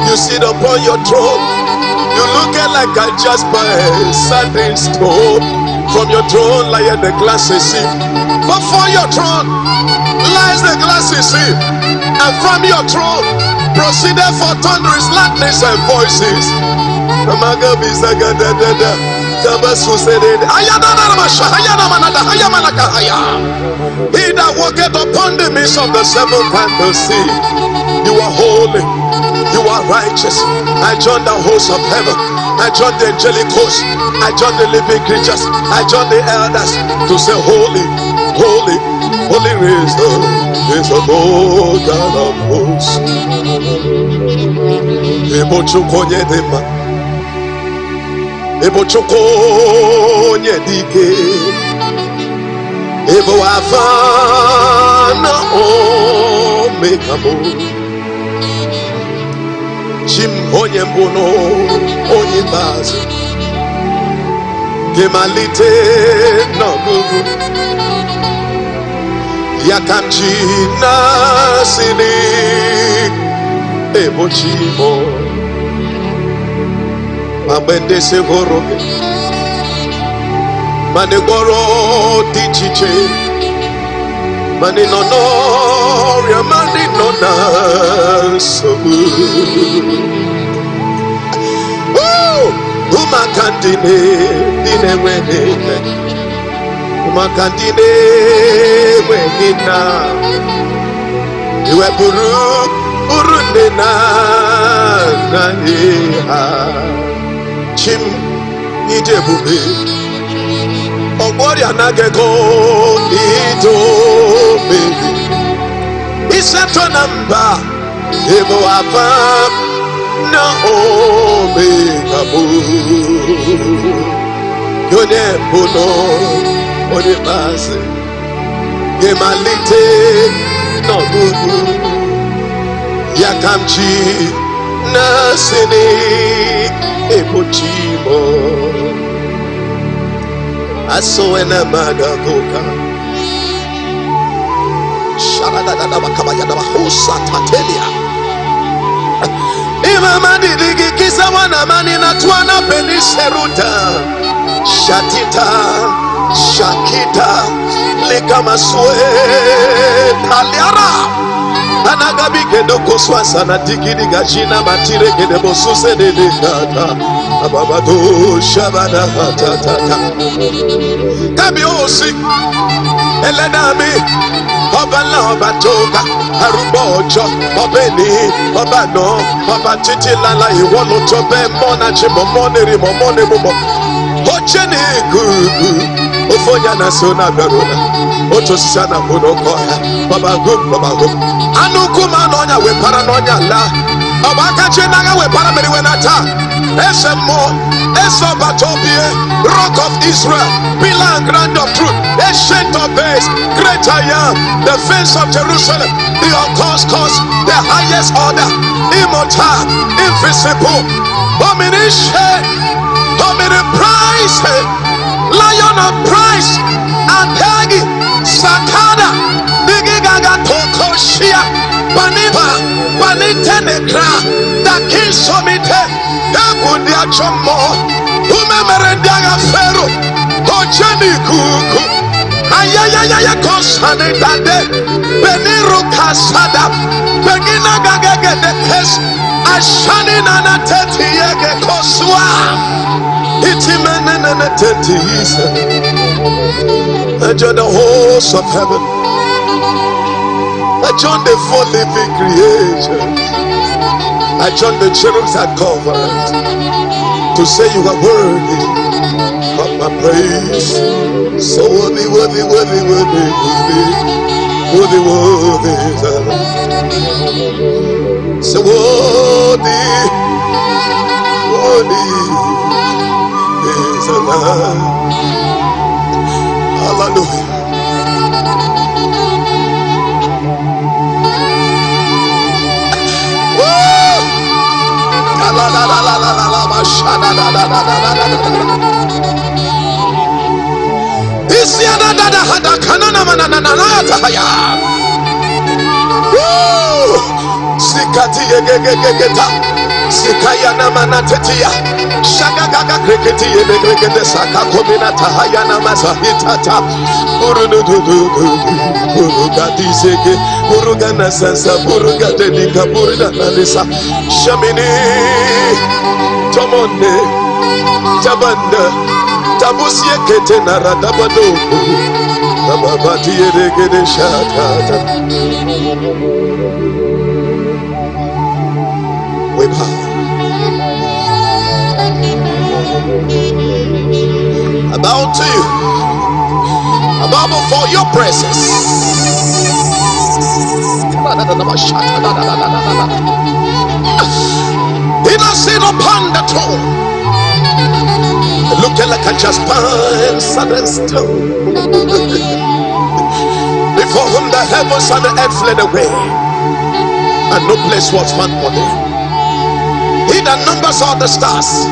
C: You sit upon your throne, you look like a jasper, sardine stone. From your throne lieth the glassy sea, before your throne lies the glassy sea, and from your throne proceeded for thunderous lightnings and voices. He that walketh upon the midst of the seven candles sea. You are holy, you are righteous. I join the host of heaven, I join the angelic host, I join the living creatures, I join the elders to say holy, holy, holy is the Lord God of hosts. Ebo chukonye dike, ebo afana omekamo, chim onye mbono onye bazi, gemalite no gugu, yakamchi nasini, ebo chimo. Mabende se gorobe, mane goro dichiche, mane nonoria, mane nonaso. Umakandine, dine wenene, umakandine wenina, iwe urundena na Chim Ijebube Ogwari Anageko Idobe Isato Namba Ebo Afam Na Omega Mu Yone Bono Odebase Gemalite No Bubu Yakamchi Nasini Epochimo Asoena Magagoka Sharadada Bakabaya Hosa Tatelia Imama Digi Kisawana Manina Tuana Beniseruta Shatita Shakita Likamaswe Taliara Anagabi kedoko swasana tikidi gajina matire kedebo suse de dekata ababado shabada hatata kabi osi elenami obala obatoka arúgbó ọjọ́ obeni obano obatiti lala iwo lo to be mona che momonere momone momo ocheni gugu ofonya na sona berona oto sana konokoya baba go anukuma nonya we para nonya la obaka chenaga we para meri we nata esemo esobatobie rock of Israel pillar and ground of truth ancient of days great I am the face of Jerusalem the unconscious cause the highest order immortal invisible omniscient omniprice lion of price Adagi Sakada Bigigaga Tokoshia Baniba Banitenekra the king somite Ebudia Chomo Umemerendaga Fero Ojeni Kuku Ayayaya Kosane Dade Beniru Kasada Begina Gagage de Kes Ashani Nana Teti Yege Koswa Itimenene Teti Isa Enjoy the host of heaven. join the four living creation. I join the cherubs that covered to say you are worthy of my praise. So worthy, worthy, worthy, worthy, worthy, worthy, worthy. So worthy, worthy is the Lamb. Hallelujah. Sikaya namana tetia shagaga kreketi yebekrekete saka komina tahaya namasa hitata uruga diseke uruga nasasa uruga dedika burida nalisa shamini tomonde tabanda tabusie kete naradabado babati yeregede shakata we bow. I bow to you. I bow before your presence. He does sit upon the throne, looking like a transparent stone, before whom the heavens and the earth fled away, and no place was found for them. He that numbers all the stars,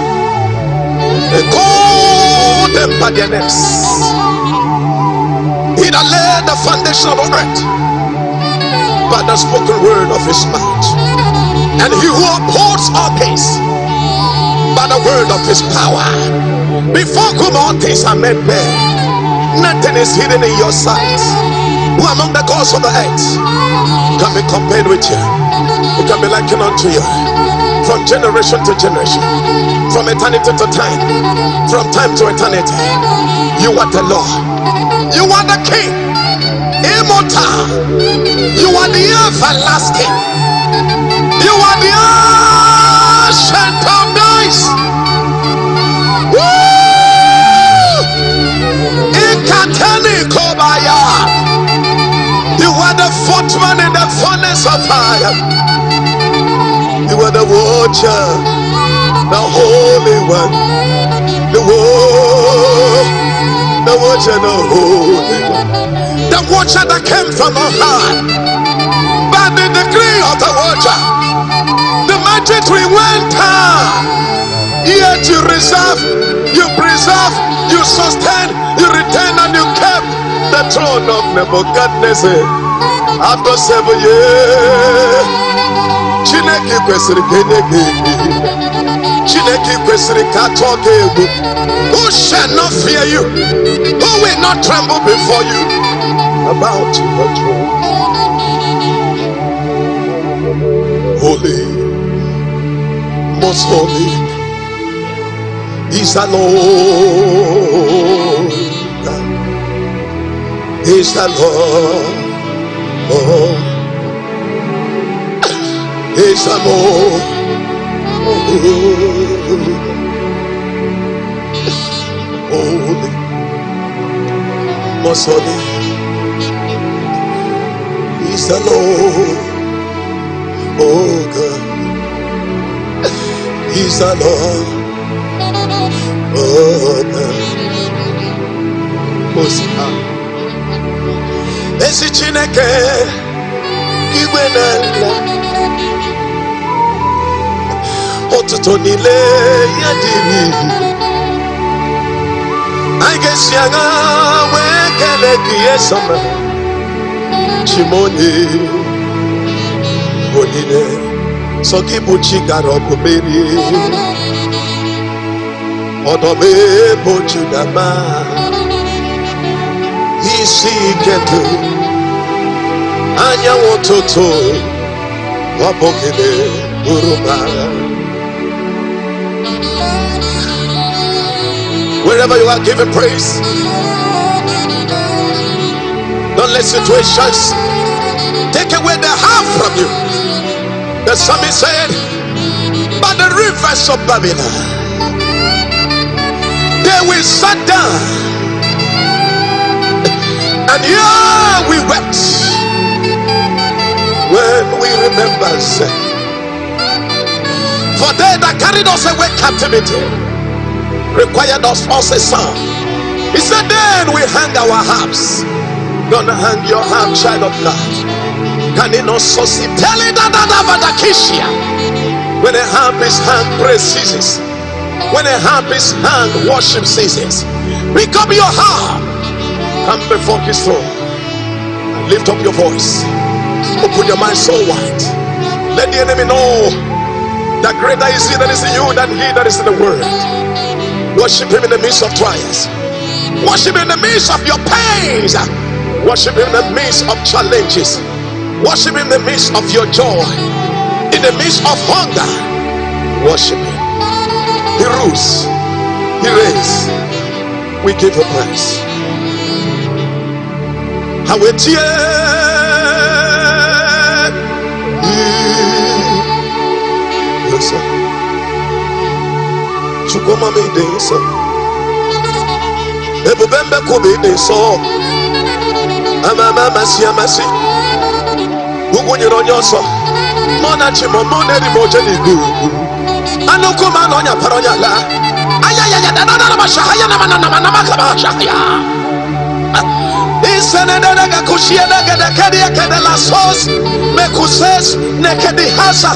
C: they call them by their names. He that laid the foundation of the earth by the spoken word of his mouth, and he who upholds all things by the word of his power, before whom all things are made bare. Nothing is hidden in your sight. Who among the gods of the earth can be compared with you? Who can be likened unto you? From generation to generation, from eternity to time, from time to eternity, you are the Lord. You are the King, immortal. You are the everlasting. You are the ancient of days. Ikateni kobaya. You are the fourth man in the furnace of fire. You are the watcher, the holy one, the watcher, the holy one, the watcher that came from on high. By the decree of the watcher, the magic tree went down. Yet you reserve, you preserve, you sustain, you retain, and you kept the throne of Nebuchadnezzar after 7 years. Chineke kwesịrị ka enye gị Chineke kwesịrị ka atụọ gị egwu. Who shall not fear you? Who will not tremble before you? About the throne. Holy, most holy is the Lord. Is the Lord. Oh. Is the Lord. Holy, most holy is the Lord. Oh God, is the Lord. Oh God, most high. Esi Chineke igwe n'ala. Otuto niile ya dịrị. Anyị ga-esi agha wee kelee gị Esoma Chimone Onine sọ gị bụ chi gara ọgụ merie. Ọdọm ebo Judama isi ike ndụ anyanwụ ụtụtụ ọ bụgide oroma. Wherever you are, give him praise. Don't let situations take away the half from you. The psalmist said, by the rivers of Babylon, they will sit down, and here we wept when we remember. For they that carried us away captivity required us also a song. He said, then we hang our harps. Gonna hang your harp, child of God. Can it not so see? Tell it that when a harp is hung, praise ceases. When a harp is hung, worship ceases. Pick up your harp, come before his throne, and lift up your voice. Open your mind so wide. Let the enemy know that greater is he that is in you than he that is in the world. Worship him in the midst of trials. Worship him in the midst of your pains. Worship him in the midst of challenges. Worship him in the midst of your joy. In the midst of hunger, worship him. He rules, he reigns. We give him praise. How it Chukoma made so. Ebubembe kubide so. Amama masi. Ugunyo nyoso. Mona chimo mone rimoje ligu. Anukuma nonya paronya la. Ayaya na mashahaya na makabashaya. Isenedega kushieda gedekedia kedela sos mekuses nekedi hasa.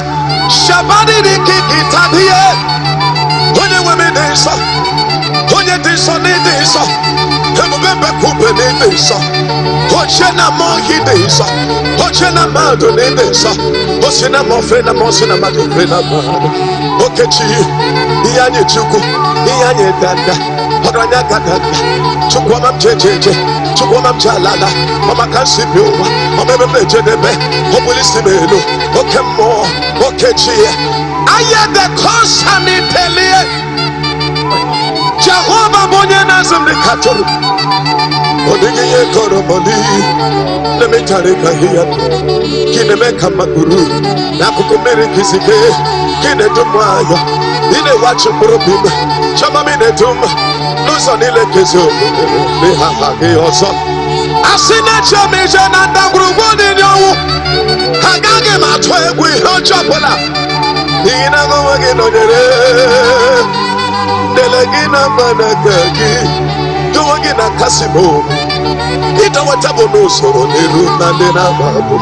C: Shabadi nikikitadie. Onye weme desa, onye desa ne desa, emubembe kupe ne desa, oche na mohi desa, oche na mado ne desa, oche na mofe na mose na mado fe na mado. Okechi, iyanye chuku, iyanye danda, oranya gadanda, chuku amam jejeje, chuku amam jalala, mama kansi bioma, omebebe jedebe, obulisi melo, okemo, okechi. I am the constant Telie Jehovah Bonyanazam the Cattle. Odigye Koroboli, let me tell you here. Kinemeka Maguru, Nakukumere Kisike, Kinetumaya, Ine Wachu Burubim, Chamamine Tum, Luzanile Kizu, Lihahagi also. Asina Chamizan and Dagrugon in you. Hagagi Matwe, we heard Chapola. Ina goma gino dere, delegina managagi, tuwa gina kasimo. Ita watabo no soro neru na dena babu.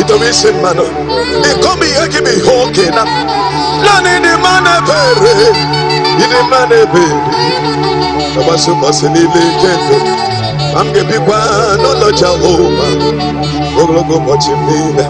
C: Ita wisi mano, ikomi yaki mi hoke na. Nani di mane pere, idi mane pere. Kabasu masinile kendo, amge bigwa no loja homa. Oglogo mochi mine.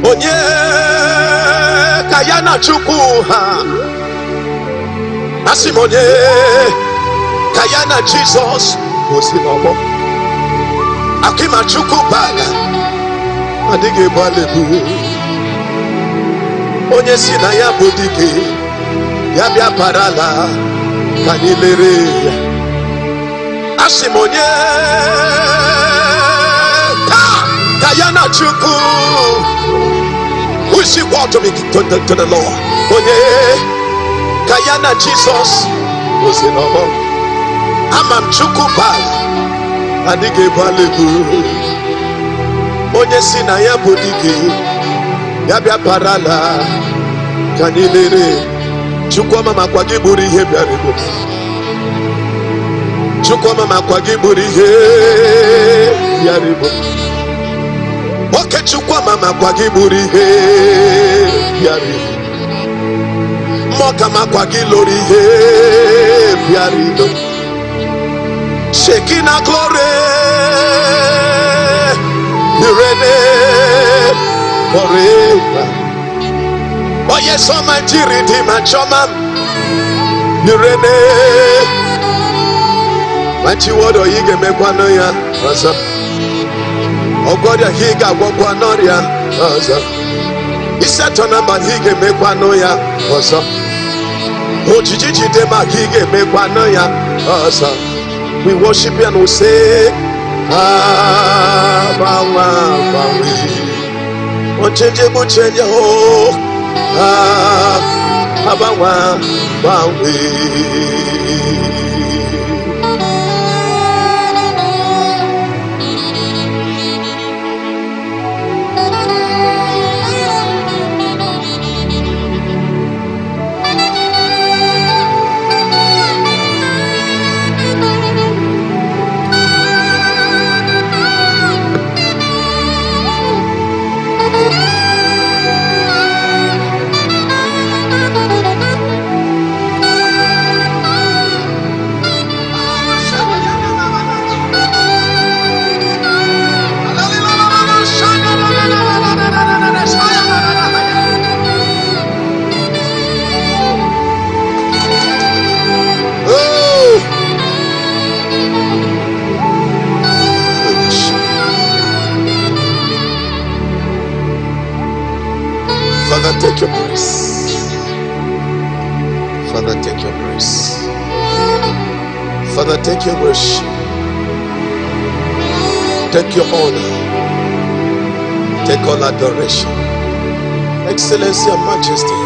C: Onye kayana chuku ha Asimonye kayana Jesus Osinobo Akima chuku bala Adige balebu Onye sina ya budike Yabia parala Kanilere Asimonye Kayana chuku we see what to be to the Lord. Onye Kayana Jesus was in our Amam Chukubala Adige Balebu Onye Sinaya Budiki Yabia Parala Kanilere Chukwama Makwagiburi Hebaribu Chukwama Makwagiburi Hebaribu Oke chukwa mama kwa giburi he Piari Moka makwa gilori he Piari Shekina glory forever. Oh yes, Almighty Redeemer, Choma, you reign. Mighty word, or you can make one of ya, oh God, he got one of ya, he said to number, he can make one of ya, oh Gigi Dema, he can make one of ya, we worship you and we say, oh change, oh, Father, take your praise. Father, take your praise. Father, take your worship. Take your honor. Take all adoration. Excellency and majesty.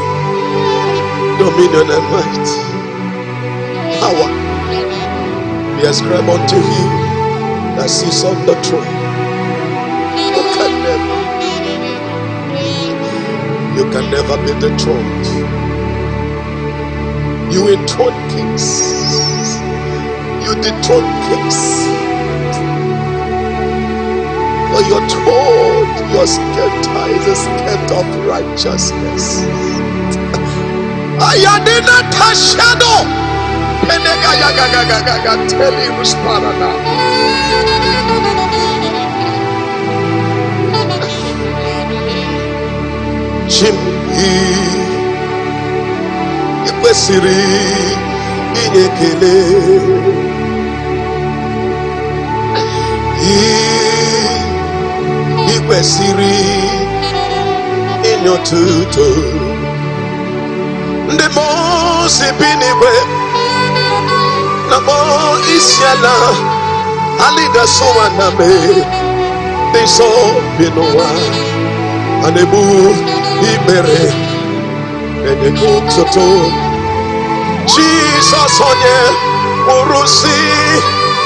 C: Dominion and might. Power. Be ascribed unto him that sits on the throne. Who can never. You can never be dethroned. You enthrone kings. You dethrone kings. For your throne, your scepter is a scepter of righteousness. Ayadina Tashado. Tell you who's ikwesiri inye ekele ikwesiri inye otuto ndị mmụọ si bi n'igwe na mmụọ isi ala alidaso nwaname ndị nsọ bi n'ụwa a na-ebu ikpere enyego ntutu Jizọs onye nwụrụ si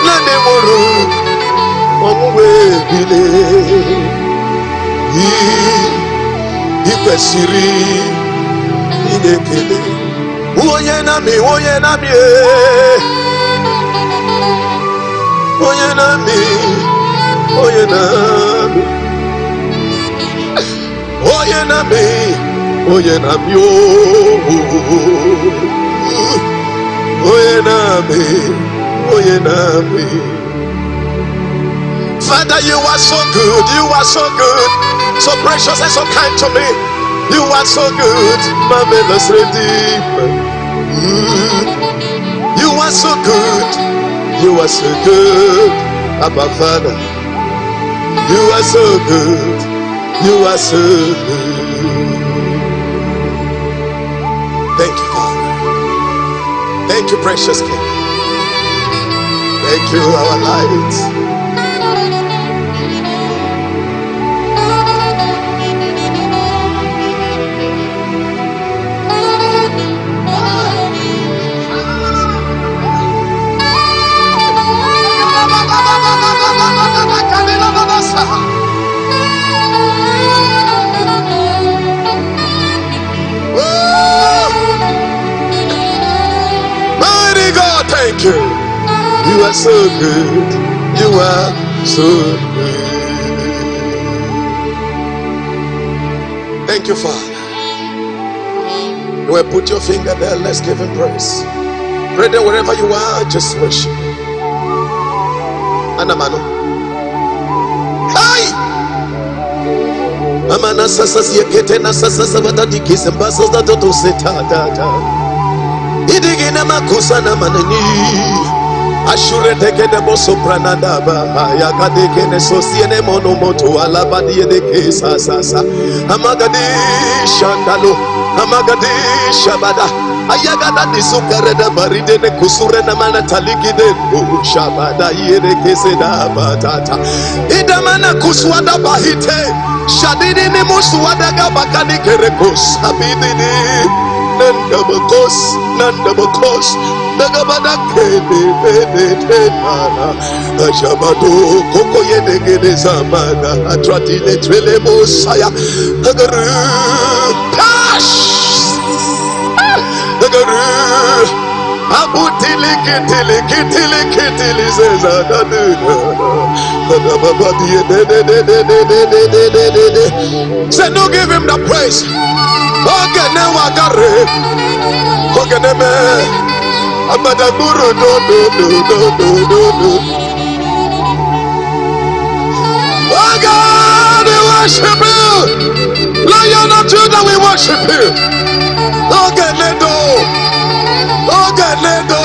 C: na ndị nwụrụ ọnwụ wee bilie ikwesịrị inye ekele onye na-amị onye na-amị onye na-amị onye na-amị onye na-amị onye na-amị onye na-amị onye na-amị. Father, you are so good, you are so good, so precious and so kind to me. You are so good, marvelous Redeemer. You are so good, you are so good, Abba Father. You are so good, you are so good. Thank you, Father. Thank you, precious King. Thank you, our light. Mighty God, thank you. You are so good. You are so good. Thank you, Father. You will put your finger there. Let's give him praise. Pray there wherever you are. Just worship. Anamano. Hey! Amana sasas yekete na sasas abadadi kisembasas da toto setata. Idigina makusa na manani. Ashure teke de boso pranadaba. Ayakade kene sosiene monomoto alabadi de kesa sasa. Amagadi shandalo. Amagadi shabada. Ayagada nisukare da baride ne kusure na mana taliki de shabada yere kese da batata. Idamana kuswada bahite. Shadidi ni muswada gabakani kerekos. Abidini nandabakos. Nagabada kene mana. Ashabado koko yene gene zamana. Atrati le trele mosaya. Agaru pash. Abutili kitili zezada. Say no, give him the praise. Okay, now I got it. Okay, neme. Amadaguru no. Oh God, we worship you. Lion of Judah, we worship you. Okay, Nedo. Okay, Nedo.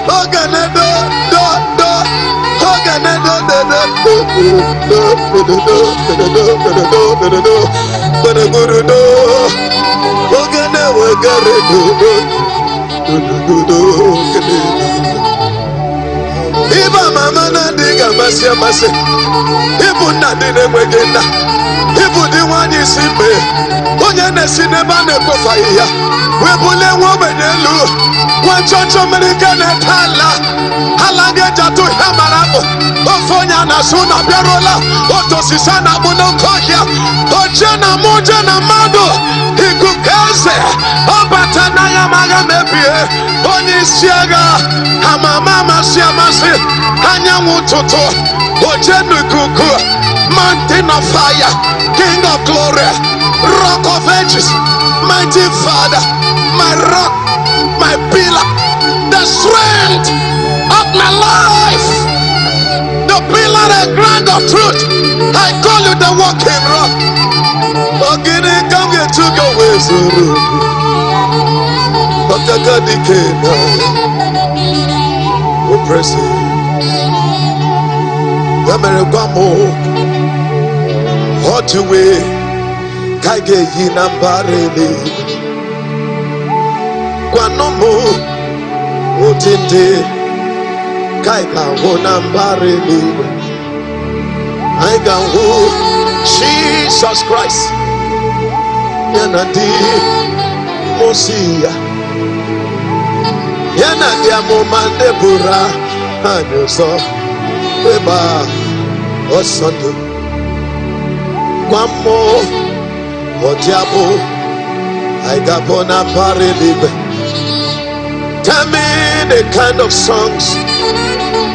C: Okay, Nedo. Okay, Nedo. Iba mama na diga masi. Ibu na dine mwegenda. Ibu di wani simbe. Onye ne sinema ne kofa iya. Webule womenelu. Wanchocho merike ne tala. Halange jatu hamarabu. Ofonya na suna biarola. Otosisana munokohia. Ojena moja na mado. Ikukeze. Obatana ya maga mebie. Onisiaga. Hamamama siamasi. Hanya mutoto. Ojenu kuku. Mountain of fire. King of glory. Rock of ages. Mighty Father. My rock. My pillar. The strength of my life. The pillar and ground of truth. I call you the walking rock. Ogini come here to go away. Okagadikena. Oppressive. Yamerekwamo. Hot away. Kage yinambarele. Kwanomo. Otinde. Kaika wonambarele. I got who Jesus Christ. Yanadi Mosia. Yanadi Amomande Bura. Anuso. Weba. Osondo. Kwamo. Otiabo. I got Bonaparte. Tell me the kind of songs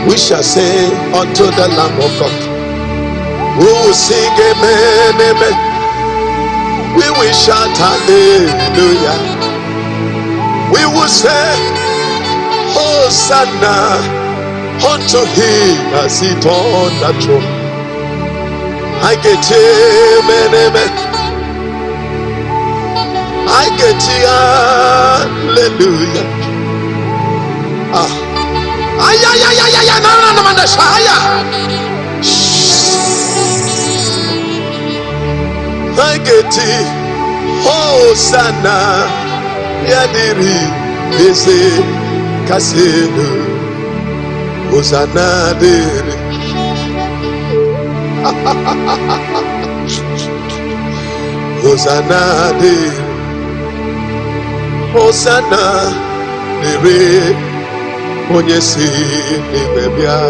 C: we shall sing unto the Lamb of God. We will sing amen, amen. We will shout hallelujah. We will say Hosanna unto him as sit on the throne. I get amen, amen. I get hallelujah. Ay, no, I get it. Hosanna, Yadiri, Dese, Casino, Hosanna, Dere. Hosanna, Dere. Hosanna, Dere. Onye si n'ebebia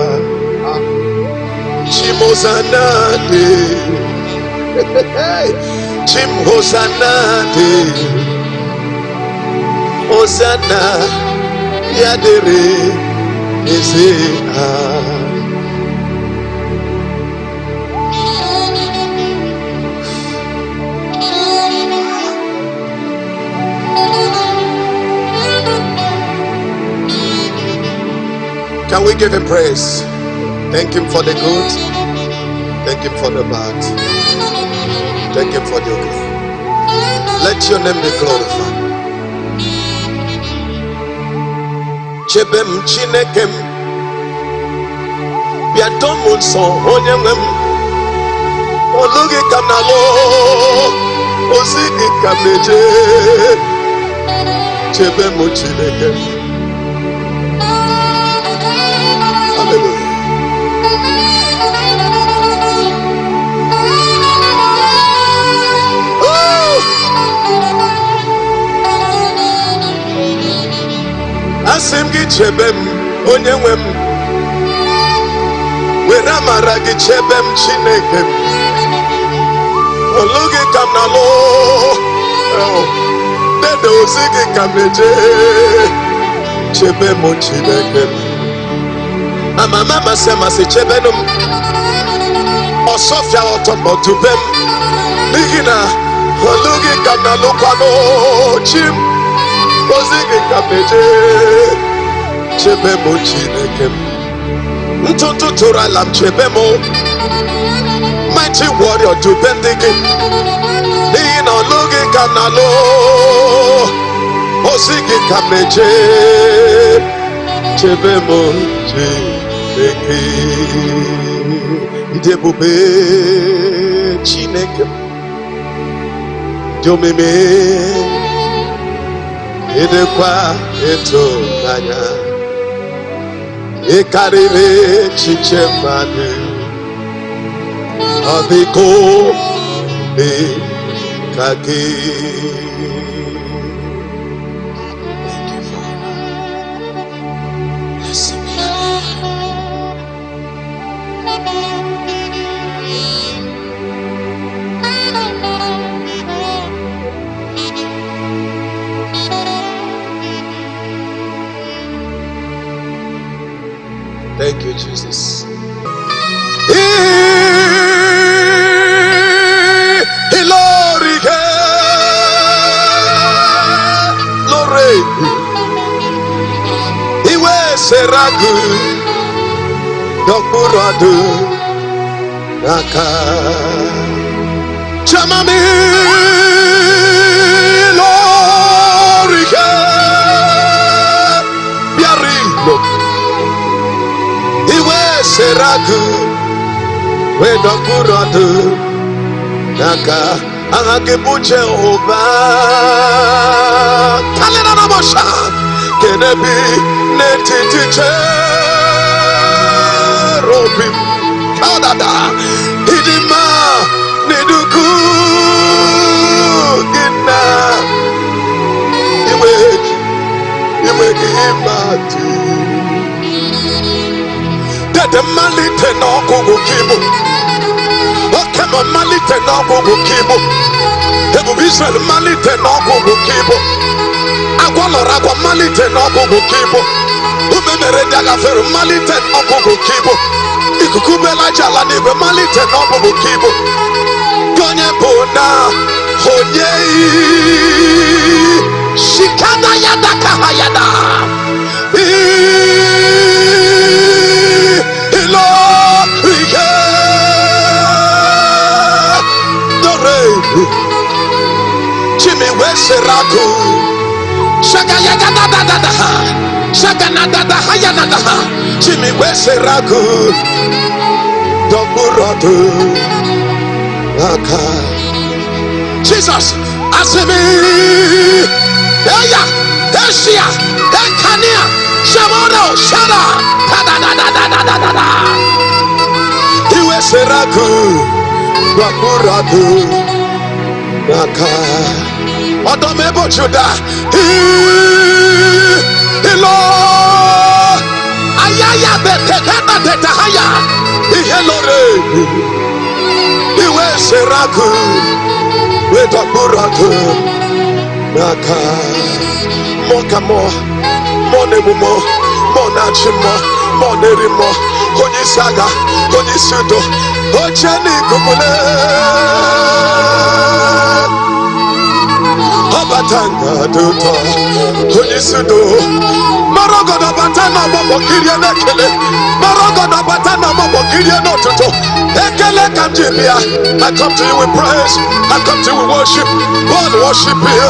C: Chim Hosanna de Chim Hosanna de Hosanna Yadere Ezea. Can we give him praise? Thank him for the good. Thank him for the bad. Thank him for the glory. Let your name be glorified. Chebem chinekem biadomun son onyemem olugi kamnalo osigi kamneje chebem chinekem. Hallelujah. Asim gi chebem onye nwem were amara gi chebem Chineke olugi kam na lo dede ozi gi kam neje chebem Chineke mama se chebenum osofia otobotubem nigina olugi kam na lo kwano chim Ozigi kameje chebemo Chineke ntutu tura lam chebemo mighty warrior to bendigi nina olugi kanalo Ozigi kameje chebemo Chineke idebube Chineke jomeme Idekwa eto nanya Ikarire chiche manu Adiko ni kaki. Thank you, Father. Blessed be your Thank you, Jesus. Iwe seragu dokburadu naka chamami lorike biarilo Iwe seragu we dokburadu naka Angagebuche oba Kalena namosha Kenebi netitiche Robim Kadada Hidima Niduku Gina Iweki imati Dede malite no kubukibu Okema malite no kubukibu Ebu Israel malite no kubukibu Agwalora kwa malite no kubukibu Umemere diagaferu malite no kubukibu Ikukubela jala nibe malite no kubukibu Gonye bona Honyei Shikada yada kahayada Jimmy Weseraku Shaka yaga da da da da Shaka na da da haya na da Jimmy Weseraku Doburadu Aka Jesus Asimi Eya Eshia Ekania Shamono Shada Da da da da da da da da Iweseraku Doburadu Naka Odomebo Juda Ilo Ayaya Betekana Betahaya Ihelore Iwe Seraku Wetaburatu Naka Mokamo Monemumo Monachimo Monerimo Konyisaga Konyisudo Ocheni Kumule Abatanga duto Konyisudo Marogoda batana Mobo Kiria Nekele Marogoda batana Mobo Kiria Notuto Ekele I come to you, I come to you with praise. I come to you with worship. God worship you.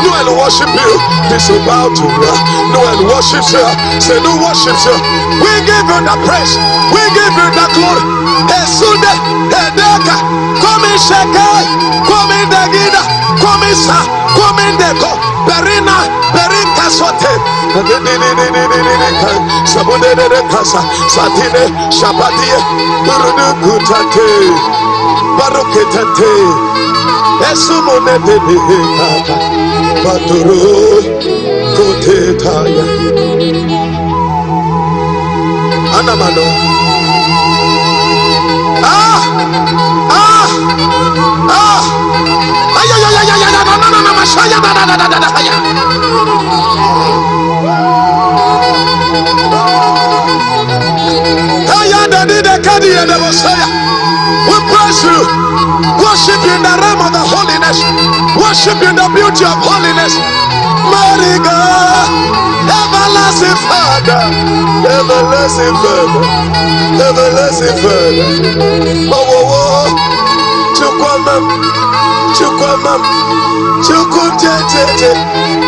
C: No one worship you. This will bow to you. No one worships you. Say no worships you. We give you the praise. We give you the glory. Esude, Edeka, come in Shekai, come in Dagida, come in Sa, come in Deko, Berina, Berika Sote, Sabune de Casa, Satine, Shabadia, Burudu Kutate, Baroketate, Esumone de Hekata, Baturu, Kote Taya, Anamano. We praise you, worship you in the realm of the holiness, worship you in the beauty of holiness. Mighty God, everlasting Father, everlasting Father, everlasting Father. Oh, Chukwamam, Chukwamam, Chukunjete,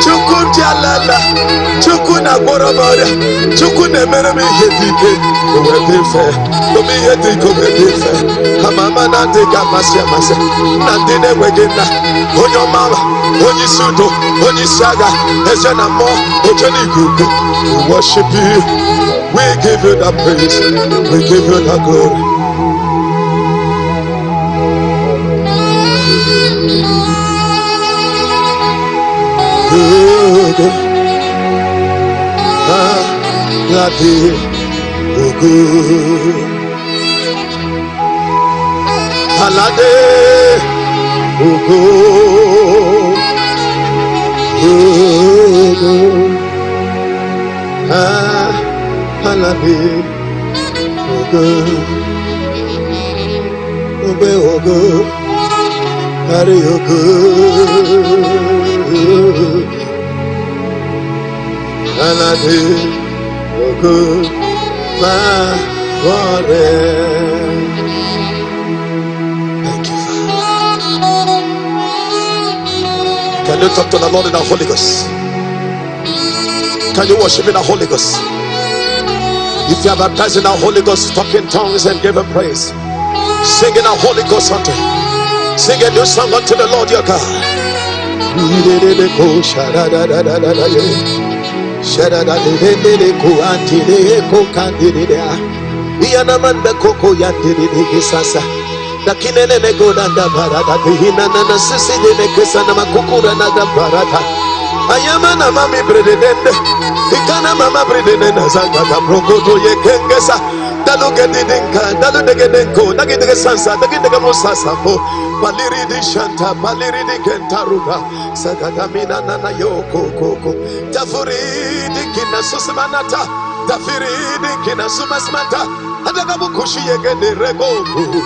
C: Chukunjalala, Chukuna Borabara, Chukuna Merami Hetipe. Omi yeti kobedefe, hamama na deka masya masya, na dine wegena, onyo mama, onyi sudo, onyi saga, ejana mo, ojeni kuku. We worship you, we give you the praise, we give you the glory. Good, Lati. Alade, Ugo, Alade, Ugo, Hari Ugo, Alade, Ugo. Thank you, Father. Can you talk to the Lord in the Holy Ghost? Can you worship in the Holy Ghost? If you are baptized in the Holy Ghost, talk in tongues and give him praise. Sing in the Holy Ghost unto him. Sing a new song unto the Lord your God. Shadada de ko antide ko kandida. Iana manda koko yantide kisasa. Dakinene me go danda barada. Hina na sisi de kesa na makukura na barada. Ayama na mami bredende. Ikana mama bredende zanga da prokoto ye kengesa. Dalu gedinka, dalu degedenko, dagidege sansa, dagidege mosasa po. Paliri di shanta, paliri di kentaruga, sagadamina nana yoko koko. Tafuri di kina susimanata, tafiri di kina sumasmata. Adagabu kushi yegede reboku.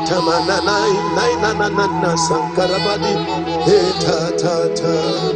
C: Tamana nai nai nana nana sankarabadi. He ta ta ta.